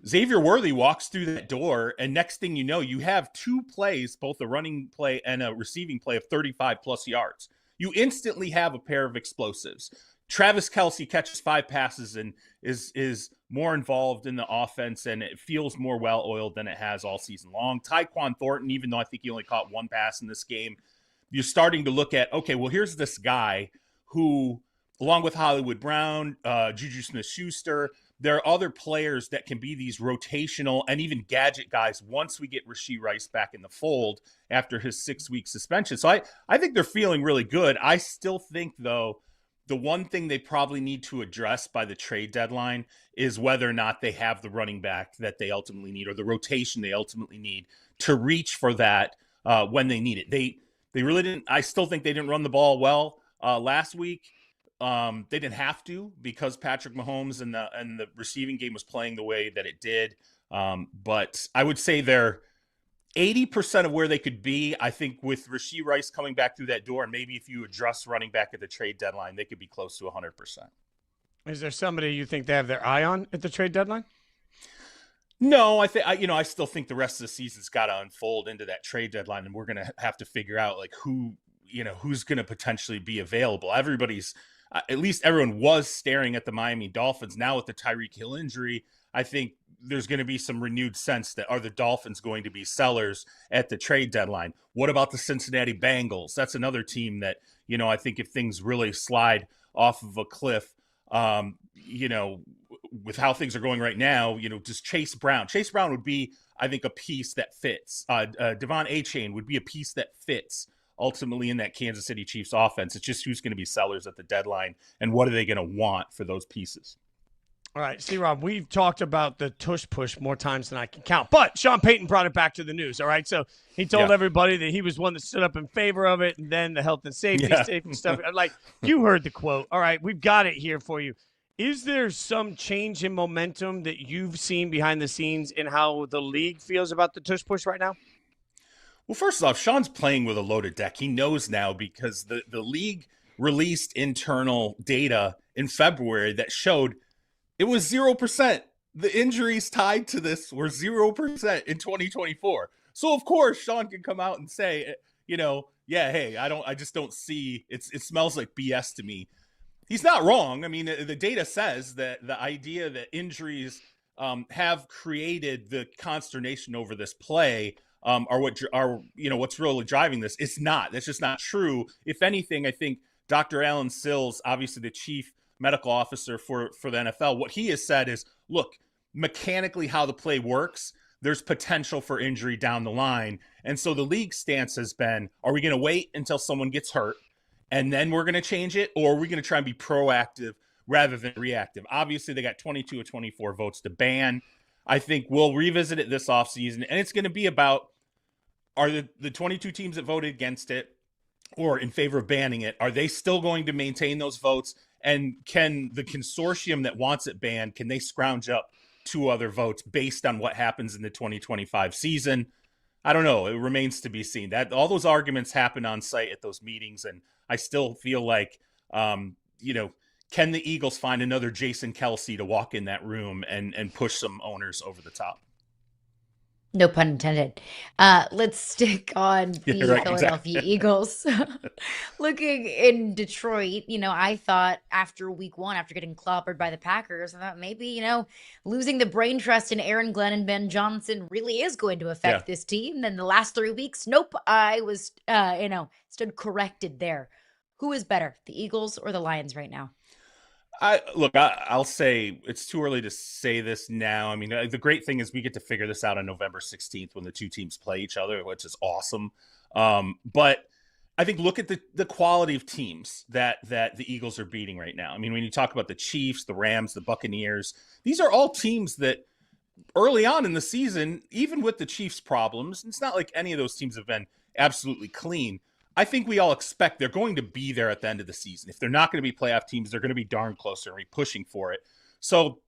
Xavier Worthy walks through that door, and next thing you know, you have 2 plays, both a running play and a receiving play of 35-plus yards. You instantly have a pair of explosives. Travis Kelce catches 5 passes and is more involved in the offense, and it feels more well-oiled than it has all season long. Tyquan Thornton, even though I think he only caught 1 pass in this game, you're starting to look at, okay, well, here's this guy who, along with Hollywood Brown, Juju Smith-Schuster, there are other players that can be these rotational and even gadget guys once we get Rashee Rice back in the fold after his 6-week suspension. So I think they're feeling really good. I still think, though, the one thing they probably need to address by the trade deadline is whether or not they have the running back that they ultimately need, or the rotation they ultimately need to reach for that when they need it. They really didn't. I still think they didn't run the ball well last week. They didn't have to, because Patrick Mahomes and the receiving game was playing the way that it did. But I would say they're 80% of where they could be. I think with Rashee Rice coming back through that door, and maybe if you address running back at the trade deadline, they could be close to 100%. Is there somebody you think they have their eye on at the trade deadline? No, I still think the rest of the season's got to unfold into that trade deadline, and we're going to have to figure out who's going to potentially be available. Everybody's, at least everyone was staring at the Miami Dolphins. Now with the Tyreek Hill injury, I think there's going to be some renewed sense that are the Dolphins going to be sellers at the trade deadline? What about the Cincinnati Bengals? That's another team that, I think if things really slide off of a cliff, with how things are going right now, just Chase Brown. Chase Brown would be, I think, a piece that fits. Devon Achane would be a piece that fits ultimately in that Kansas City Chiefs offense. It's just who's going to be sellers at the deadline and what are they going to want for those pieces. All right, C-Rob, we've talked about the tush push more times than I can count, but Sean Payton brought it back to the news, all right? So he told everybody that he was one that stood up in favor of it, and then the health and safety stuff. Like, you heard the quote. All right, we've got it here for you. Is there some change in momentum that you've seen behind the scenes in how the league feels about the tush push right now? Well, first off, Sean's playing with a loaded deck. He knows now because the league released internal data in February that showed it was 0%. The injuries tied to this were 0% in 2024. So of course Sean can come out and say, hey, I just don't see it smells like BS to me. He's not wrong. I mean, the data says that the idea that injuries have created the consternation over this play what's really driving this. It's not. That's just not true. If anything, I think Dr. Alan Sills, obviously the chief medical officer for the NFL, what he has said is, look, mechanically how the play works, there's potential for injury down the line. And so the league stance has been, are we going to wait until someone gets hurt and then we're going to change it? Or are we going to try and be proactive rather than reactive? Obviously, they got 22 or 24 votes to ban. I think we'll revisit it this offseason, and it's going to be about, are the 22 teams that voted against it or in favor of banning it, are they still going to maintain those votes? And can the consortium that wants it banned, can they scrounge up 2 other votes based on what happens in the 2025 season? I don't know. It remains to be seen. That all those arguments happen on site at those meetings, and I still feel like, can the Eagles find another Jason Kelsey to walk in that room and push some owners over the top? No pun intended. Let's stick on the Philadelphia Eagles. Looking in Detroit, I thought after week 1, after getting clobbered by the Packers, I thought maybe, losing the brain trust in Aaron Glenn and Ben Johnson really is going to affect this team. Then the last 3 weeks, nope, I was, stood corrected there. Who is better, the Eagles or the Lions right now? I'll say it's too early to say this now. I mean, the great thing is we get to figure this out on November 16th when the 2 teams play each other, which is awesome. But I think look at the quality of teams that the Eagles are beating right now. I mean, when you talk about the Chiefs, the Rams, the Buccaneers, these are all teams that early on in the season, even with the Chiefs' problems, it's not like any of those teams have been absolutely clean. I think we all expect they're going to be there at the end of the season. If they're not going to be playoff teams, they're going to be darn close and be pushing for it. So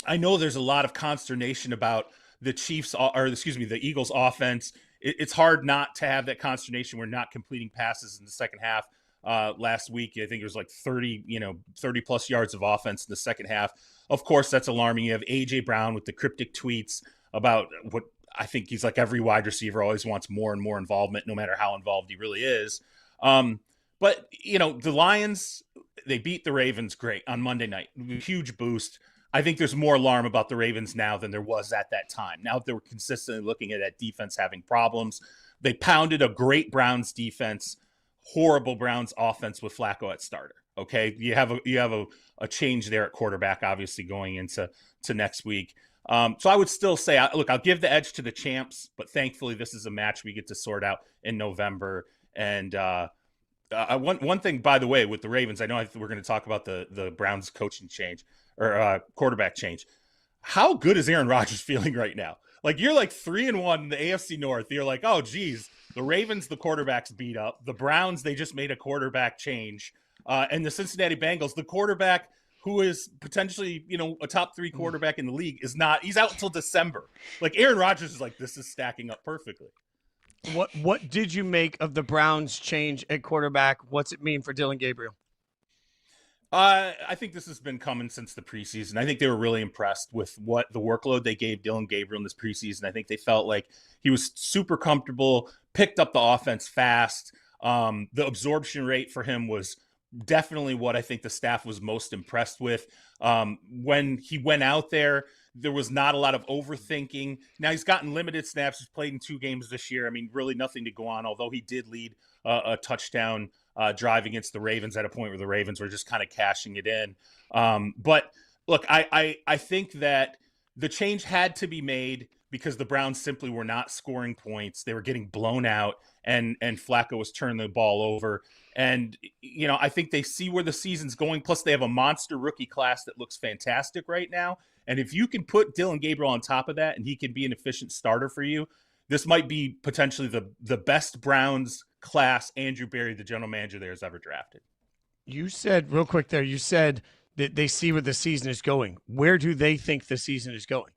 I know there's a lot of consternation about the Eagles offense. It's hard not to have that consternation. We're not completing passes in the second half. Last week, I think it was like 30 plus yards of offense in the second half. Of course, that's alarming. You have AJ Brown with the cryptic tweets about what I think he's like every wide receiver always wants more and more involvement, no matter how involved he really is. But, the Lions, they beat the Ravens great on Monday night. Huge boost. I think there's more alarm about the Ravens now than there was at that time. Now they were consistently looking at that defense having problems. They pounded a great Browns defense, horrible Browns offense with Flacco at starter. Okay. You have a change there at quarterback, obviously going into next week. So I would still say, I'll give the edge to the champs, but thankfully this is a match we get to sort out in November. And one thing, by the way, with the Ravens, I know we're going to talk about the Browns coaching change or quarterback change. How good is Aaron Rodgers feeling right now? Like, you're like 3-1 in the AFC North. You're like, oh, geez, the Ravens, the quarterback's beat up. The Browns, they just made a quarterback change. And the Cincinnati Bengals, the quarterback who is potentially, a top 3 quarterback in the league he's out until December. Like, Aaron Rodgers is like, this is stacking up perfectly. What did you make of the Browns change at quarterback? What's it mean for Dillon Gabriel? I think this has been coming since the preseason. I think they were really impressed with what the workload they gave Dillon Gabriel in this preseason. I think they felt like he was super comfortable, picked up the offense fast. The absorption rate for him was definitely what I think the staff was most impressed with. When he went out there, There was not a lot of overthinking. Now he's gotten limited snaps. He's played in 2 games this year. I mean, really nothing to go on, although he did lead a touchdown drive against the Ravens at a point where the Ravens were just kind of cashing it in. But look, I think that the change had to be made because the Browns simply were not scoring points. They were getting blown out, and Flacco was turning the ball over. And, you know, I think they see where the season's going. Plus, they have a monster rookie class that looks fantastic right now. And if you can put Dillon Gabriel on top of that and he can be an efficient starter for you, this might be potentially the best Browns class Andrew Berry, the general manager there, has ever drafted. You said, real quick there, you said that they see where the season is going. Where do they think the season is going?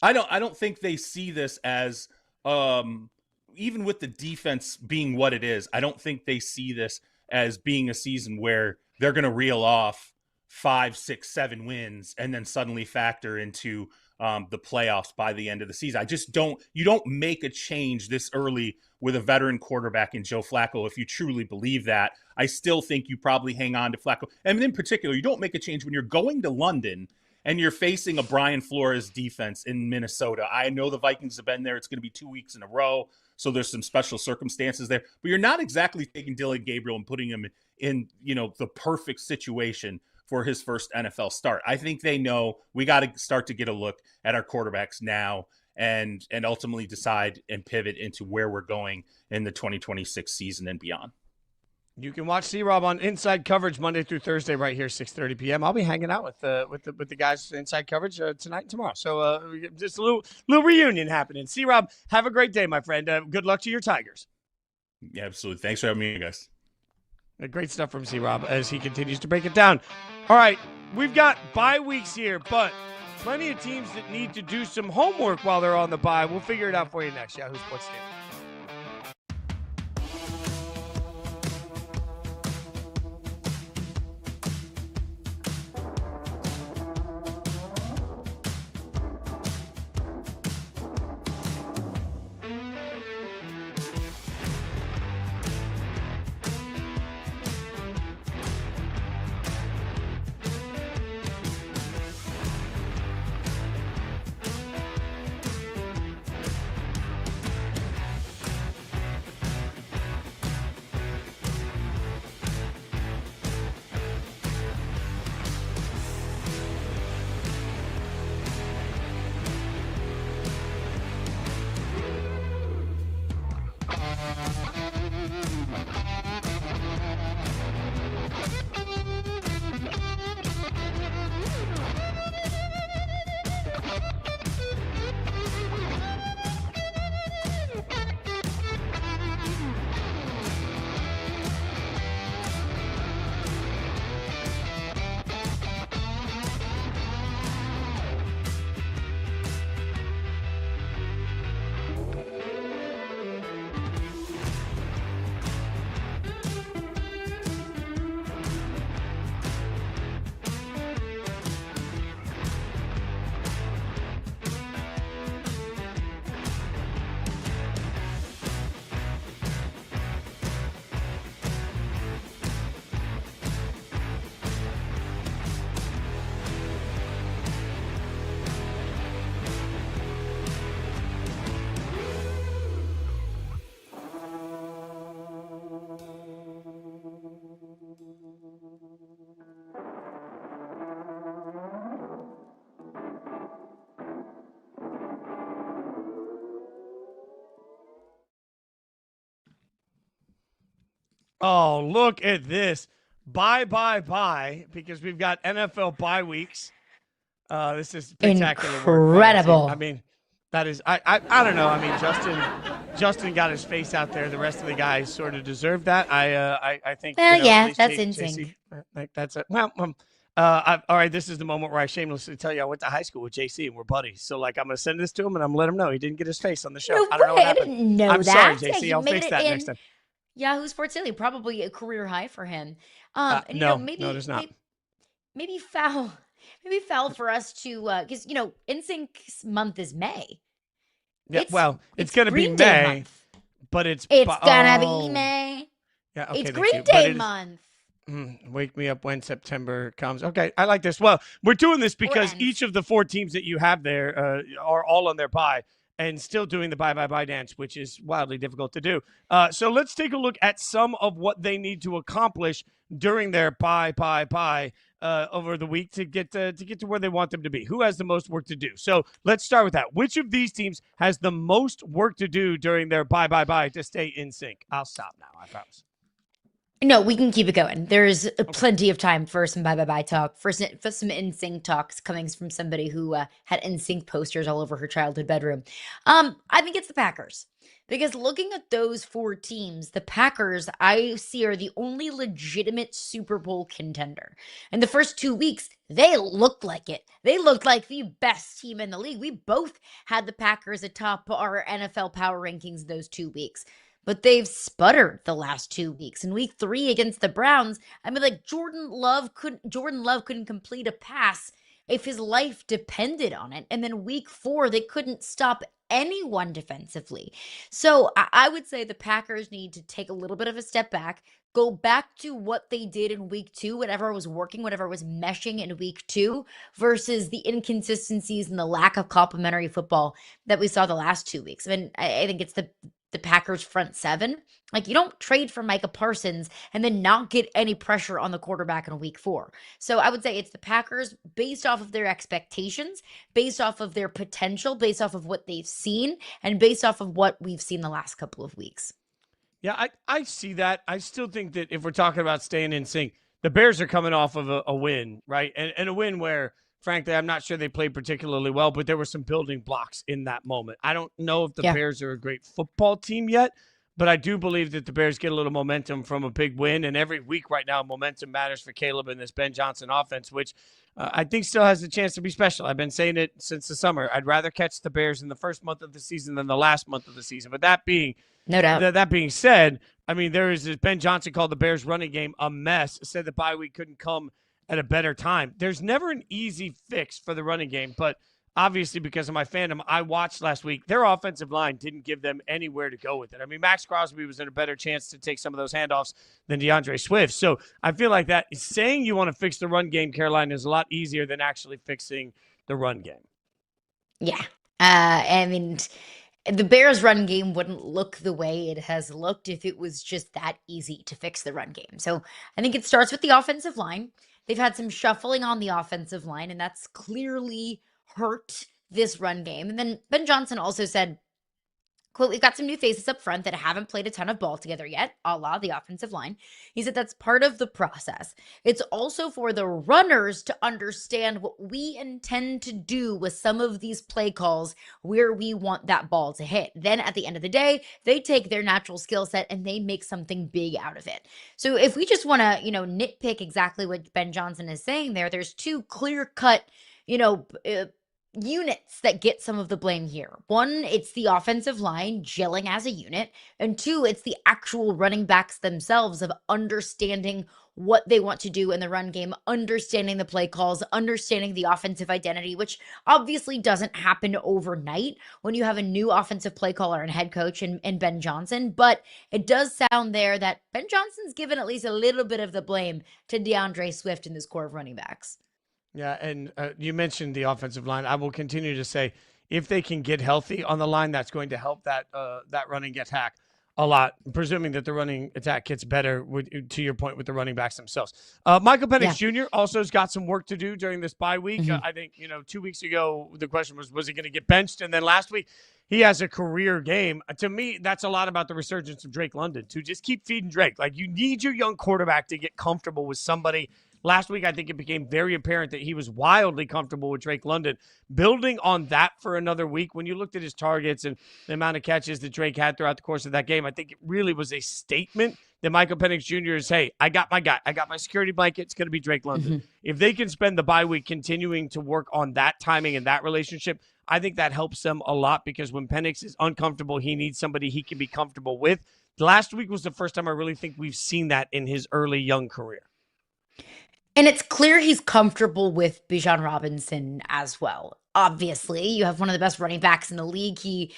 I don't think they see this as even with the defense being what it is, I don't think they see this as being a season where they're going to reel off 5, 6, 7 wins and then suddenly factor into the playoffs by the end of the season. You don't make a change this early with a veteran quarterback in Joe Flacco. If you truly believe that, I still think you probably hang on to Flacco. And in particular, you don't make a change when you're going to London and you're facing a Brian Flores defense in Minnesota. I know the Vikings have been there. It's going to be 2 weeks in a row, so there's some special circumstances there. But you're not exactly taking Dillon Gabriel and putting him in, you know, the perfect situation for his first NFL start. I think they know we got to start to get a look at our quarterbacks now and ultimately decide and pivot into where we're going in the 2026 season and beyond. You can watch C-Rob on Inside Coverage Monday through Thursday right here, 6:30 p.m. I'll be hanging out with the guys Inside Coverage tonight and tomorrow. So just a little reunion happening. C-Rob, have a great day, my friend. Good luck to your Tigers. Yeah, absolutely. Thanks for having me, guys. Great stuff from C-Rob as he continues to break it down. All right, we've got bye weeks here, but plenty of teams that need to do some homework while they're on the bye. We'll figure it out for you next. Yahoo Sports Daily. Oh, look at this. Bye, because we've got NFL bye weeks. This is spectacular incredible work. I mean, that is, I don't know. I mean, Justin got his face out there. The rest of the guys sort of deserve that. I think. Well, you know, yeah, that's insane. That's it. Well, all right. This is the moment where I shamelessly tell you I went to high school with JC and we're buddies. So, like, I'm going to send this to him and I'm going to let him know he didn't get his face on the show. No I don't know way. what happened. I didn't know I'm that. sorry, JC. Yeah, I'll fix that next time. Yahoo Sports Daily, probably a career high for him. No, maybe, no, there's not. Maybe foul for us to, because, NSYNC's month is May. Yeah, it's going to be Green Day May, month. but it's gonna be May. Yeah, okay, it's thank Green you. Day month. Wake me up when September comes. Okay, I like this. Well, we're doing this because ends. each of the 4 teams that you have there are all on their bye and still doing the bye dance, which is wildly difficult to do. So let's take a look at some of what they need to accomplish during their bye over the week to get to where they want them to be. Who has the most work to do? So let's start with that. Which of these teams has the most work to do during their bye to stay in sync? I'll stop now, I promise. No, we can keep it going. There's plenty of time for some bye talk, for some NSYNC talks coming from somebody who had NSYNC posters all over her childhood bedroom. I think it's the Packers. Because looking at those 4 teams, the Packers, I see, are the only legitimate Super Bowl contender. In the first 2 weeks, they looked like it. They looked like the best team in the league. We both had the Packers atop our NFL power rankings those 2 weeks. But they've sputtered the last 2 weeks. In week 3 against the Browns, I mean, like Jordan Love couldn't complete a pass if his life depended on it. And then week 4, they couldn't stop anyone defensively. So I would say the Packers need to take a little bit of a step back, go back to what they did in week 2, whatever was working, whatever was meshing in week 2, versus the inconsistencies and the lack of complementary football that we saw the last 2 weeks. I mean, I think it's the Packers front 7. Like, you don't trade for Micah Parsons and then not get any pressure on the quarterback in week 4. So I would say it's the Packers based off of their expectations, based off of their potential, based off of what they've seen, and based off of what we've seen the last couple of weeks. Yeah, I see that. I still think that if we're talking about staying in sync, the Bears are coming off of a win, right? And a win where, frankly, I'm not sure they played particularly well, but there were some building blocks in that moment. I don't know if the Bears are a great football team yet, but I do believe that the Bears get a little momentum from a big win. And every week right now, momentum matters for Caleb and this Ben Johnson offense, which I think still has a chance to be special. I've been saying it since the summer. I'd rather catch the Bears in the first month of the season than the last month of the season. But that being no doubt. That being said, I mean, there is this Ben Johnson called the Bears running game a mess, said the bye week couldn't come at a better time. There's never an easy fix for the running game, but obviously because of my fandom, I watched last week. Their offensive line didn't give them anywhere to go with it. I mean, Max Crosby was in a better chance to take some of those handoffs than DeAndre Swift. So I feel like that saying you want to fix the run game, Caroline, is a lot easier than actually fixing the run game. Yeah. I mean, the Bears' run game wouldn't look the way it has looked if it was just that easy to fix the run game. So I think it starts with the offensive line. They've had some shuffling on the offensive line, and that's clearly hurt this run game. And then Ben Johnson also said, quote, "We've got some new faces up front that haven't played a ton of ball together yet, a la the offensive line." He said that's part of the process. It's also for the runners to understand what we intend to do with some of these play calls where we want that ball to hit. Then at the end of the day, they take their natural skill set and they make something big out of it. So if we just want to, nitpick exactly what Ben Johnson is saying there's 2 clear-cut, units that get some of the blame here. 1, it's the offensive line gelling as a unit, and 2, it's the actual running backs themselves of understanding what they want to do in the run game, understanding the play calls, understanding the offensive identity, which obviously doesn't happen overnight when you have a new offensive play caller and head coach in Ben Johnson. But it does sound there that Ben Johnson's given at least a little bit of the blame to DeAndre Swift in this core of running backs. Yeah, and you mentioned the offensive line. I will continue to say if they can get healthy on the line, that's going to help that running attack a lot, presuming that the running attack gets better, to your point, with the running backs themselves. Michael Penix Jr. also has got some work to do during this bye week. Mm-hmm. I think, 2 weeks ago, the question was he going to get benched? And then last week, he has a career game. To me, that's a lot about the resurgence of Drake London, to just keep feeding Drake. Like, you need your young quarterback to get comfortable with somebody. Last week, I think it became very apparent that he was wildly comfortable with Drake London. Building on that for another week, when you looked at his targets and the amount of catches that Drake had throughout the course of that game, I think it really was a statement that Michael Penix Jr. is, hey, I got my guy. I got my security blanket. It's going to be Drake London. Mm-hmm. If they can spend the bye week continuing to work on that timing and that relationship, I think that helps them a lot, because when Penix is uncomfortable, he needs somebody he can be comfortable with. Last week was the first time I really think we've seen that in his early young career. And it's clear he's comfortable with Bijan Robinson as well. Obviously, you have one of the best running backs in the league. He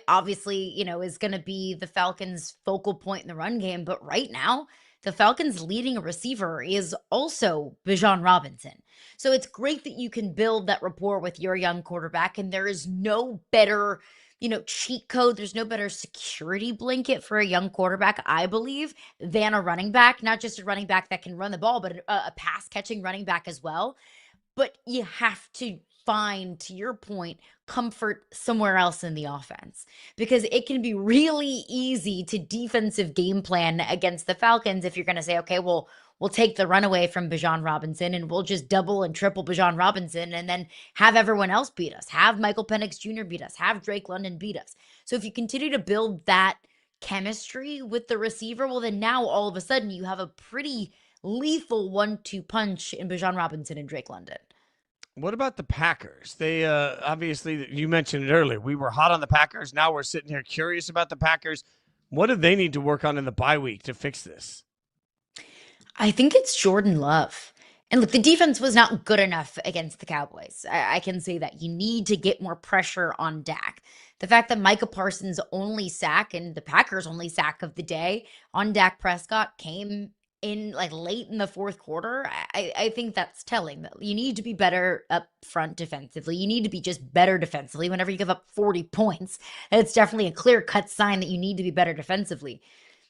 obviously, is going to be the Falcons' focal point in the run game. But right now, the Falcons' leading receiver is also Bijan Robinson. So it's great that you can build that rapport with your young quarterback, and there is no better, cheat code. There's no better security blanket for a young quarterback, I believe, than a running back. Not just a running back that can run the ball, but a pass catching running back as well. But you have to find, to your point, comfort somewhere else in the offense, because it can be really easy to defensive game plan against the Falcons if you're going to say, okay, well, we'll take the runaway from Bijan Robinson and we'll just double and triple Bijan Robinson and then have everyone else beat us, have Michael Penix Jr. beat us, have Drake London beat us. So if you continue to build that chemistry with the receiver, well, then now all of a sudden you have a pretty lethal 1-2 punch in Bijan Robinson and Drake London. What about the Packers? They obviously, you mentioned it earlier. We were hot on the Packers. Now we're sitting here curious about the Packers. What do they need to work on in the bye week to fix this? I think it's Jordan Love. And look, the defense was not good enough against the Cowboys. I can say that. You need to get more pressure on Dak. The fact that Micah Parsons' only sack and the Packers' only sack of the day on Dak Prescott came in like late in the fourth quarter, I think that's telling. That you need to be better up front defensively. You need to be just better defensively whenever you give up 40 points. It's definitely a clear-cut sign that you need to be better defensively.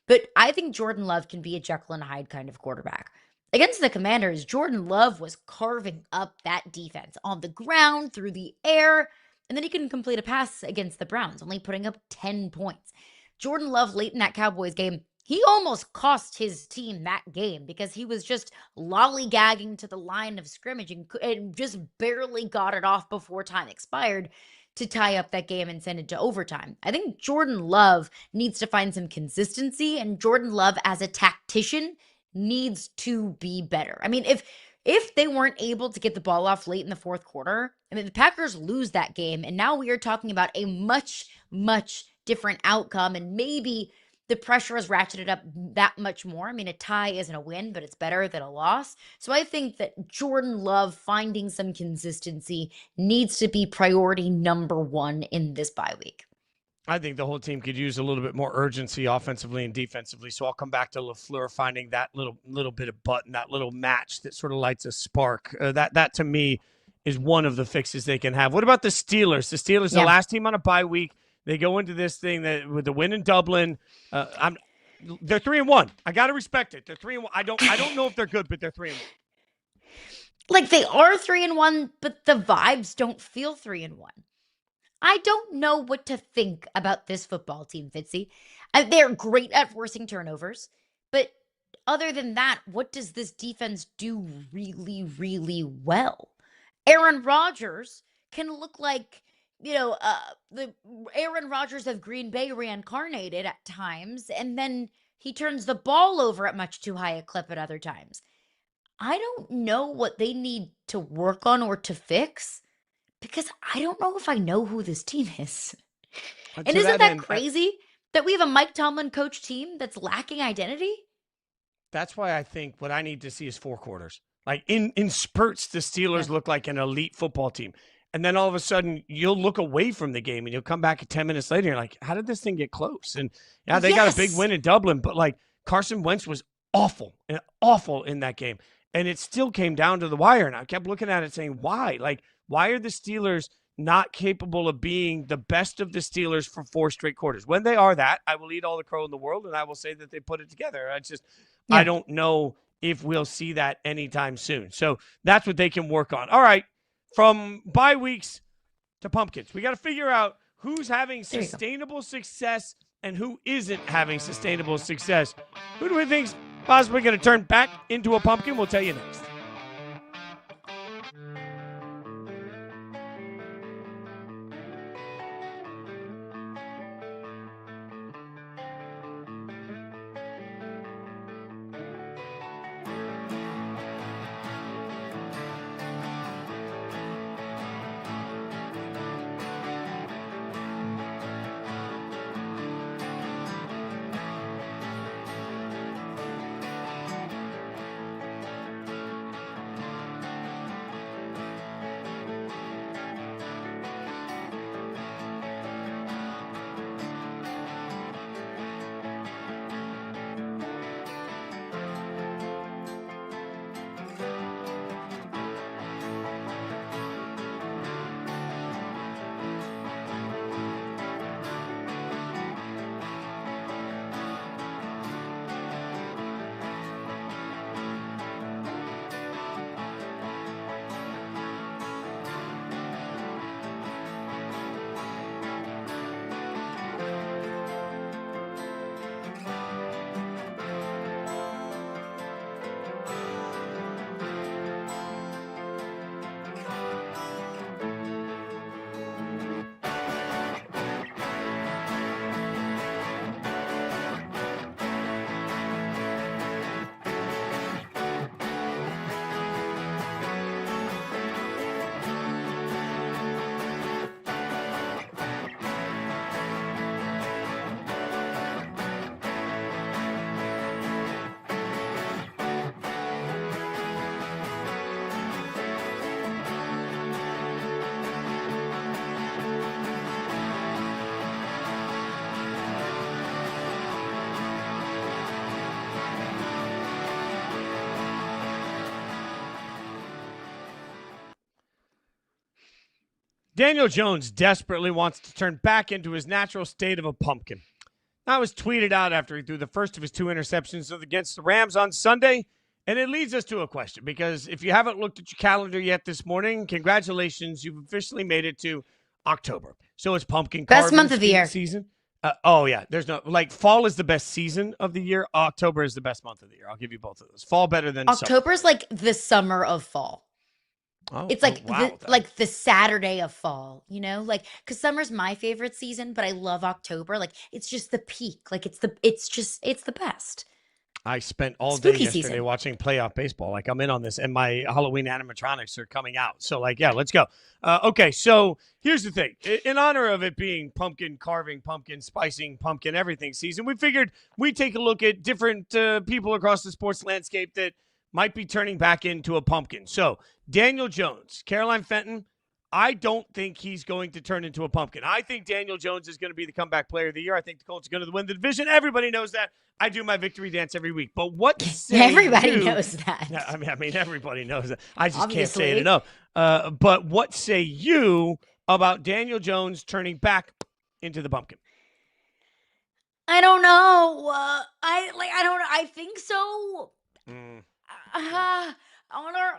But I think Jordan Love can be a Jekyll and Hyde kind of quarterback. Against the Commanders, Jordan Love was carving up that defense on the ground, through the air, and then he couldn't complete a pass against the Browns, only putting up 10 points. Jordan Love, late in that Cowboys game, he almost cost his team that game because he was just lollygagging to the line of scrimmage and just barely got it off before time expired to tie up that game and send it to overtime. I think Jordan Love needs to find some consistency, and Jordan Love as a tactician needs to be better. I mean, if they weren't able to get the ball off late in the fourth quarter, I mean, the Packers lose that game, and now we are talking about a much, much different outcome, and maybe the pressure has ratcheted up that much more. I mean, a tie isn't a win, but it's better than a loss. So I think that Jordan Love finding some consistency needs to be priority number one in this bye week. I think the whole team could use a little bit more urgency offensively and defensively. So I'll come back to LaFleur finding that little bit of button, that little match that sort of lights a spark. That to me is one of the fixes they can have. What about the Steelers? The Steelers, the last team on a bye week. They go into this thing with the win in Dublin. They're 3-1. I got to respect it. They're 3-1. I don't know if they're good, but they're 3-1. Like, they are 3-1, but the vibes don't feel 3-1. I don't know what to think about this football team, Fitzy. They're great at forcing turnovers, but other than that, what does this defense do really, really well? Aaron Rodgers can look like, the Aaron Rodgers of Green Bay reincarnated at times, and then he turns the ball over at much too high a clip at other times. I don't know what they need to work on or to fix, because I don't know if I know who this team is. And isn't that crazy that we have a Mike Tomlin coach team that's lacking identity? That's why I think what I need to see is 4 quarters. Like in spurts, the Steelers look like an elite football team. And then all of a sudden, you'll look away from the game and you'll come back 10 minutes later. And you're like, how did this thing get close? And yeah, they got a big win in Dublin, but like Carson Wentz was awful in that game. And it still came down to the wire. And I kept looking at it saying, why? Like, why are the Steelers not capable of being the best of the Steelers for 4 straight quarters? When they are that, I will eat all the crow in the world and I will say that they put it together. I don't know if we'll see that anytime soon. So that's what they can work on. All right. From bye weeks to pumpkins, we got to figure out who's having sustainable success and who isn't having sustainable success. Who do we think's possibly going to turn back into a pumpkin? We'll tell you next. Daniel Jones desperately wants to turn back into his natural state of a pumpkin. That was tweeted out after he threw the first of his 2 interceptions against the Rams on Sunday. And it leads us to a question, because if you haven't looked at your calendar yet this morning, congratulations, you've officially made it to October. So it's pumpkin Best carving month of the year. season. There's no, like, fall is the best season of the year. October is the best month of the year. I'll give you both of those. Fall better than October is like the summer of fall. It's like the Saturday of fall, you know, like, because summer's my favorite season, but I love October. Like, it's just the peak. Like, it's the best. I spent all Spooky day yesterday season. watching playoff baseball. Like, I'm in on this, and my Halloween animatronics are coming out. So, like, yeah, let's go. Okay, so here's the thing. In honor of it being pumpkin carving, pumpkin spicing, pumpkin everything season, we figured we'd take a look at different people across the sports landscape that might be turning back into a pumpkin. So, Daniel Jones, Caroline Fenton, I don't think he's going to turn into a pumpkin. I think Daniel Jones is going to be the comeback player of the year. I think the Colts are going to win the division. Everybody knows that. I do my victory dance every week. But what say Everybody you? knows that. I mean, everybody knows that. I just can't Obviously. say it enough. But what say you about Daniel Jones turning back into the pumpkin? I don't know. I don't know. I think so. On our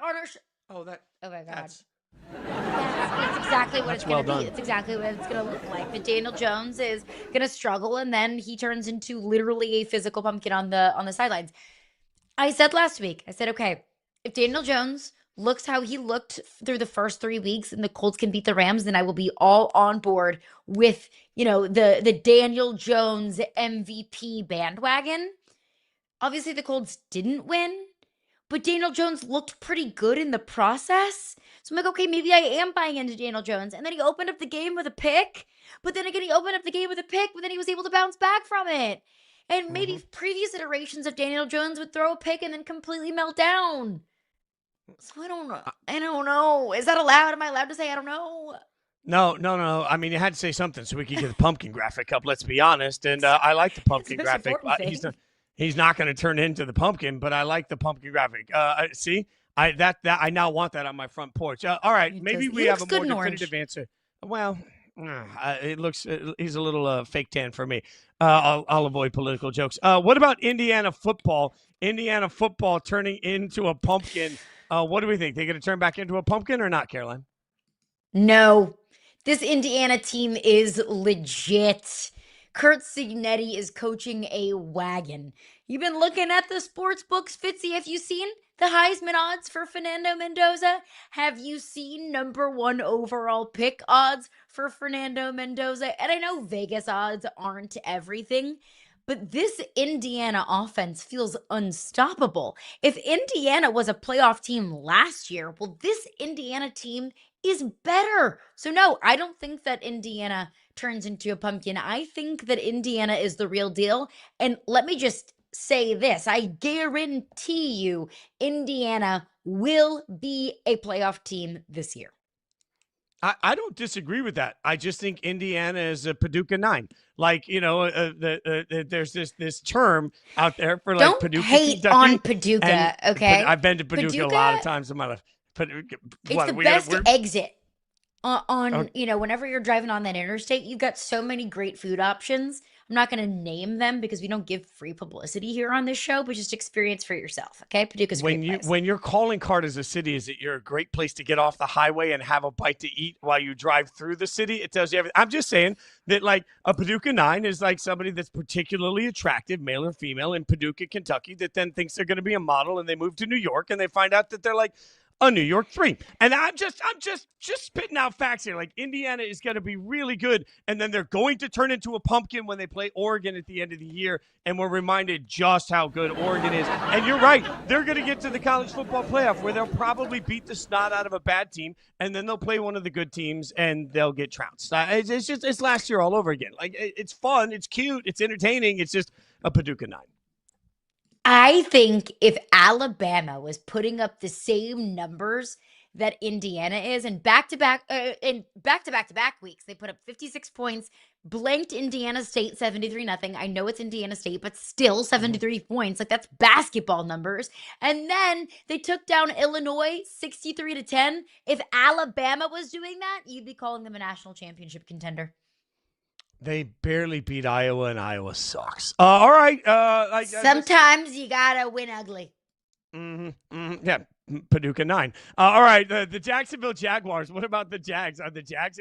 Oh, that. oh my god. That's That's exactly what That's it's going to well be. done. It's exactly what it's going to look like. But Daniel Jones is going to struggle, and then he turns into literally a physical pumpkin on the sidelines. I said last week, I said, okay, if Daniel Jones looks how he looked through the first 3 weeks and the Colts can beat the Rams, then I will be all on board with, you know, the Daniel Jones MVP bandwagon. Obviously, the Colts didn't win, but Daniel Jones looked pretty good in the process. So I'm like, okay, maybe I am buying into Daniel Jones. And then he opened up the game with a pick. But then again, he opened up the game with a pick, but then he was able to bounce back from it. And maybe previous iterations of Daniel Jones would throw a pick and then completely melt down. So I don't know. I don't know. Is that allowed? Am I allowed to say I don't know? No. I mean, you had to say something so we could get the pumpkin graphic up. Let's be honest. And I like the pumpkin It's the most graphic. important thing. He's not going to turn into the pumpkin, but I like the pumpkin graphic. See, I now want that on my front porch. All right, It maybe does. we He have a looks more good in orange. definitive answer. Well, it looks he's a little fake tan for me. I'll avoid political jokes. What about Indiana football? Indiana football turning into a pumpkin. What do we think? They going to turn back into a pumpkin or not, Caroline? No. This Indiana team is legit. Kurt Signetti is coaching a wagon. You've been looking at the sports books, Fitzy. Have you seen the Heisman odds for Fernando Mendoza? Have you seen #1 overall pick odds for Fernando Mendoza? And I know Vegas odds aren't everything, but this Indiana offense feels unstoppable. If Indiana was a playoff team last year, well, this Indiana team is better. So no, I don't think that Indiana turns into a pumpkin. I think that Indiana is the real deal. And let me just say this. I guarantee you Indiana will be a playoff team this year. I don't disagree with that. I just think Indiana is a Paducah 9. Like, you know, there's this term out there for like Don't Paducah, hate Kentucky, on Paducah, okay? I've been to Paducah a lot of times in my life. It's the best exit on you know, whenever you're driving on that interstate, you've got so many great food options. I'm not going to name them because we don't give free publicity here on this show, but just experience for yourself, okay? Paducah's a great place. When you're calling Carter's a city, is it you're a great place to get off the highway and have a bite to eat while you drive through the city? It tells you everything. I'm just saying that like a Paducah 9 is like somebody that's particularly attractive, male or female, in Paducah, Kentucky, that then thinks they're going to be a model and they move to New York and they find out that they're like a New York 3. And I'm just spitting out facts here. Like Indiana is going to be really good, and then they're going to turn into a pumpkin when they play Oregon at the end of the year, and we're reminded just how good Oregon is. And you're right. They're going to get to the college football playoff where they'll probably beat the snot out of a bad team, and then they'll play one of the good teams, and they'll get trounced. It's last year all over again. Like it's fun. It's cute. It's entertaining. It's just a Paducah 9. I think if Alabama was putting up the same numbers that Indiana is, and back-to-back weeks, they put up 56 points, blanked Indiana State 73-0. I know it's Indiana State, but still 73 points. Like, that's basketball numbers. And then they took down Illinois 63-10. If Alabama was doing that, you'd be calling them a national championship contender. They barely beat Iowa, and Iowa sucks. All right. Sometimes you gotta win ugly. Yeah, Paducah 9. All right, the Jacksonville Jaguars. What about the Jags? Are the Jags?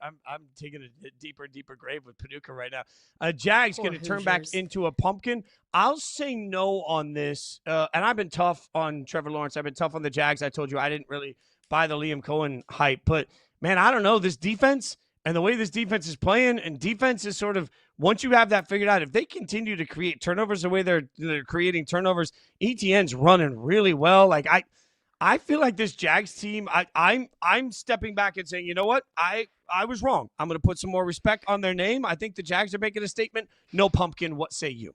I'm taking a deeper and deeper grave with Paducah right now. Jags going to turn back into a pumpkin. I'll say no on this. And I've been tough on Trevor Lawrence. I've been tough on the Jags. I told you I didn't really buy the Liam Cohen hype, but man, I don't know this defense. And the way this defense is playing, and defense is sort of, once you have that figured out, if they continue to create turnovers the way they're creating turnovers, ETN's running really well. Like I feel like this Jags team, I'm stepping back and saying, you know what? I was wrong. I'm going to put some more respect on their name. I think the Jags are making a statement. No pumpkin. What say you?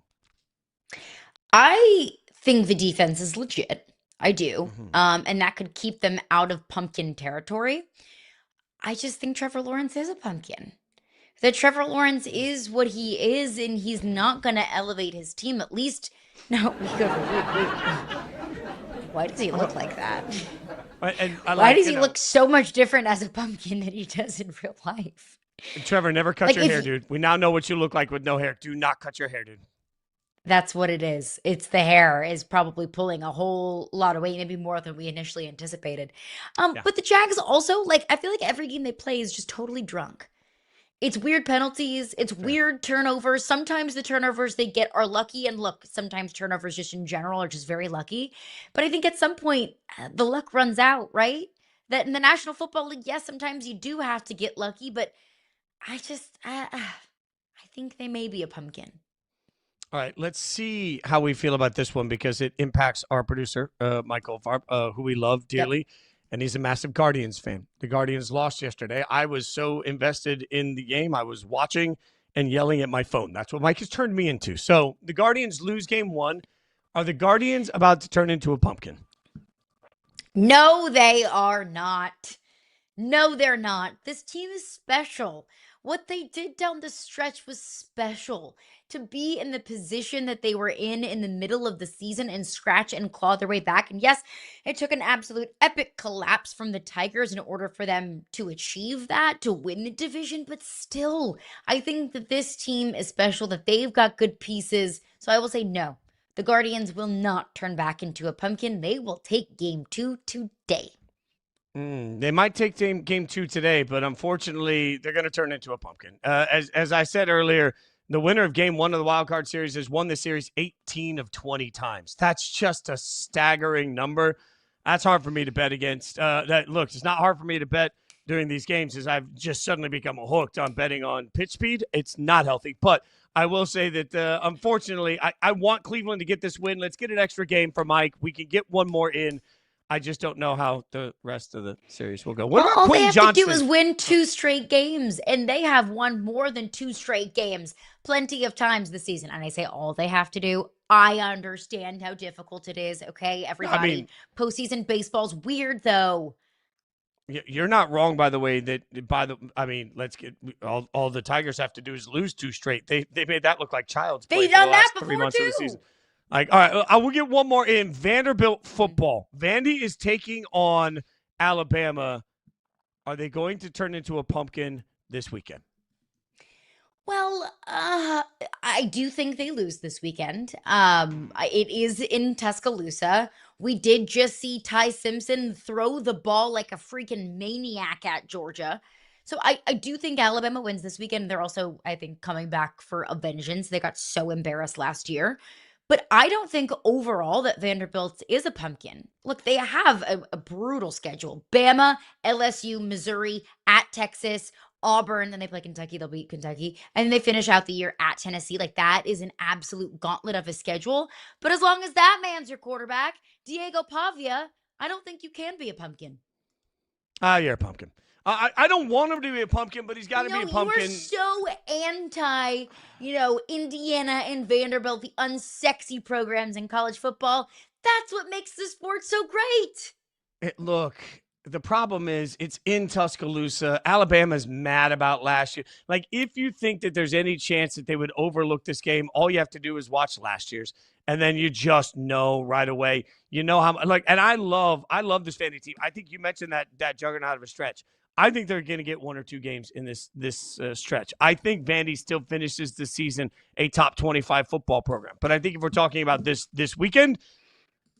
I think the defense is legit. I do. And that could keep them out of pumpkin territory. I just think Trevor Lawrence is a pumpkin. That Trevor Lawrence is what he is, and he's not going to elevate his team. At least, no. Why does he look like that? Why does he look so much different as a pumpkin than he does in real life? Trevor, never cut your hair, dude. We now know what you look like with no hair. Do not cut your hair, dude. That's what it is. It's the hair is probably pulling a whole lot of weight, maybe more than we initially anticipated. But the Jags also, like, I feel like every game they play is just totally drunk. It's weird penalties. It's weird turnovers. Sometimes the turnovers they get are lucky. And look, sometimes turnovers just in general are just very lucky. But I think at some point, the luck runs out, right? That in the National Football League, yes, sometimes you do have to get lucky. But I think they may be a pumpkin. All right, let's see how we feel about this one because it impacts our producer, Michael Farb, who we love dearly, and he's a massive Guardians fan. The Guardians lost yesterday. I was so invested in the game. I was watching and yelling at my phone. That's what Mike has turned me into. So the Guardians lose game 1. Are the Guardians about to turn into a pumpkin? No, they are not. No, they're not. This team is special. What they did down the stretch was special. To be in the position that they were in the middle of the season and scratch and claw their way back. And yes, it took an absolute epic collapse from the Tigers in order for them to achieve that, to win the division. But still, I think that this team is special, that they've got good pieces. So I will say no. The Guardians will not turn back into a pumpkin. They will take game 2 today. They might take game 2 today, but unfortunately, they're going to turn into a pumpkin. As I said earlier, the winner of game 1 of the wild card series has won the series 18 of 20 times. That's just a staggering number. That's hard for me to bet against. Look, it's not hard for me to bet during these games as I've just suddenly become hooked on betting on pitch speed. It's not healthy, but I will say that unfortunately, I want Cleveland to get this win. Let's get an extra game for Mike. We can get one more in. I just don't know how the rest of the series will go. All they have to do is win 2 straight games, and they have won more than 2 straight games plenty of times this season. And I say all they have to do. I understand how difficult it is, okay, everybody. Postseason baseball's weird, though. You're not wrong, by the way. Let's get all the Tigers have to do is lose 2 straight. They made that look like child's play. They've done for the last that 3 before months too. Of the season. Like, all right, I will get one more in. Vanderbilt football. Vandy is taking on Alabama. Are they going to turn into a pumpkin this weekend? Well, I do think they lose this weekend. It is in Tuscaloosa. We did just see Ty Simpson throw the ball like a freaking maniac at Georgia. So I do think Alabama wins this weekend. They're also, I think, coming back for a vengeance. They got so embarrassed last year. But I don't think overall that Vanderbilt is a pumpkin. Look, they have a brutal schedule. Bama, LSU, Missouri, at Texas, Auburn, then they play Kentucky. They'll beat Kentucky. And they finish out the year at Tennessee. Like, that is an absolute gauntlet of a schedule. But as long as that man's your quarterback, Diego Pavia, I don't think you can be a pumpkin. You're a pumpkin. I don't want him to be a pumpkin, but he's got to be a pumpkin. You're so anti, Indiana and Vanderbilt, the unsexy programs in college football. That's what makes the sport so great. Look, The problem is it's in Tuscaloosa. Alabama's mad about last year. Like, if you think that there's any chance that they would overlook this game, all you have to do is watch last year's, and then you just know right away. You know how and I love this Vandy team. I think you mentioned that juggernaut of a stretch. I think they're going to get 1 or 2 games in this stretch. I think Vandy still finishes the season a top 25 football program. But I think if we're talking about this weekend,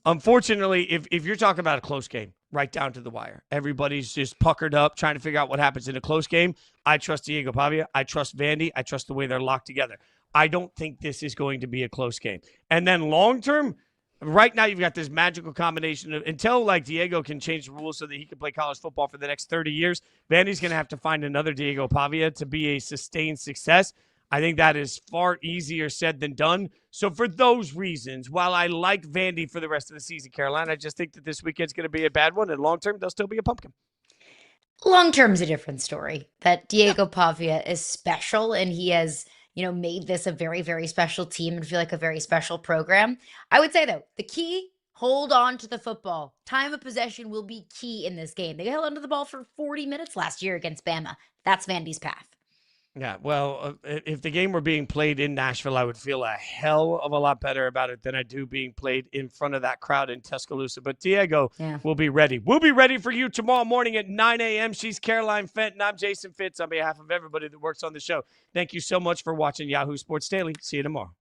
unfortunately, if you're talking about a close game, right down to the wire, everybody's just puckered up trying to figure out what happens in a close game. I trust Diego Pavia. I trust Vandy. I trust the way they're locked together. I don't think this is going to be a close game. And then long term, right now you've got this magical combination of, until like Diego can change the rules so that he can play college football for the next 30 years, Vandy's going to have to find another Diego Pavia to be a sustained success. I think that is far easier said than done. So for those reasons, while I like Vandy for the rest of the season, Caroline, I just think that this weekend's going to be a bad one, and long-term, they'll still be a pumpkin. Long-term's a different story. That Diego Pavia is special, and he has, made this a very, very special team and feel like a very special program. I would say, though, the key, hold on to the football. Time of possession will be key in this game. They held onto the ball for 40 minutes last year against Bama. That's Vandy's path. Yeah, well, if the game were being played in Nashville, I would feel a hell of a lot better about it than I do being played in front of that crowd in Tuscaloosa. But Diego will be ready. We'll be ready for you tomorrow morning at 9 a.m. She's Caroline Fenton. I'm Jason Fitz on behalf of everybody that works on the show. Thank you so much for watching Yahoo Sports Daily. See you tomorrow.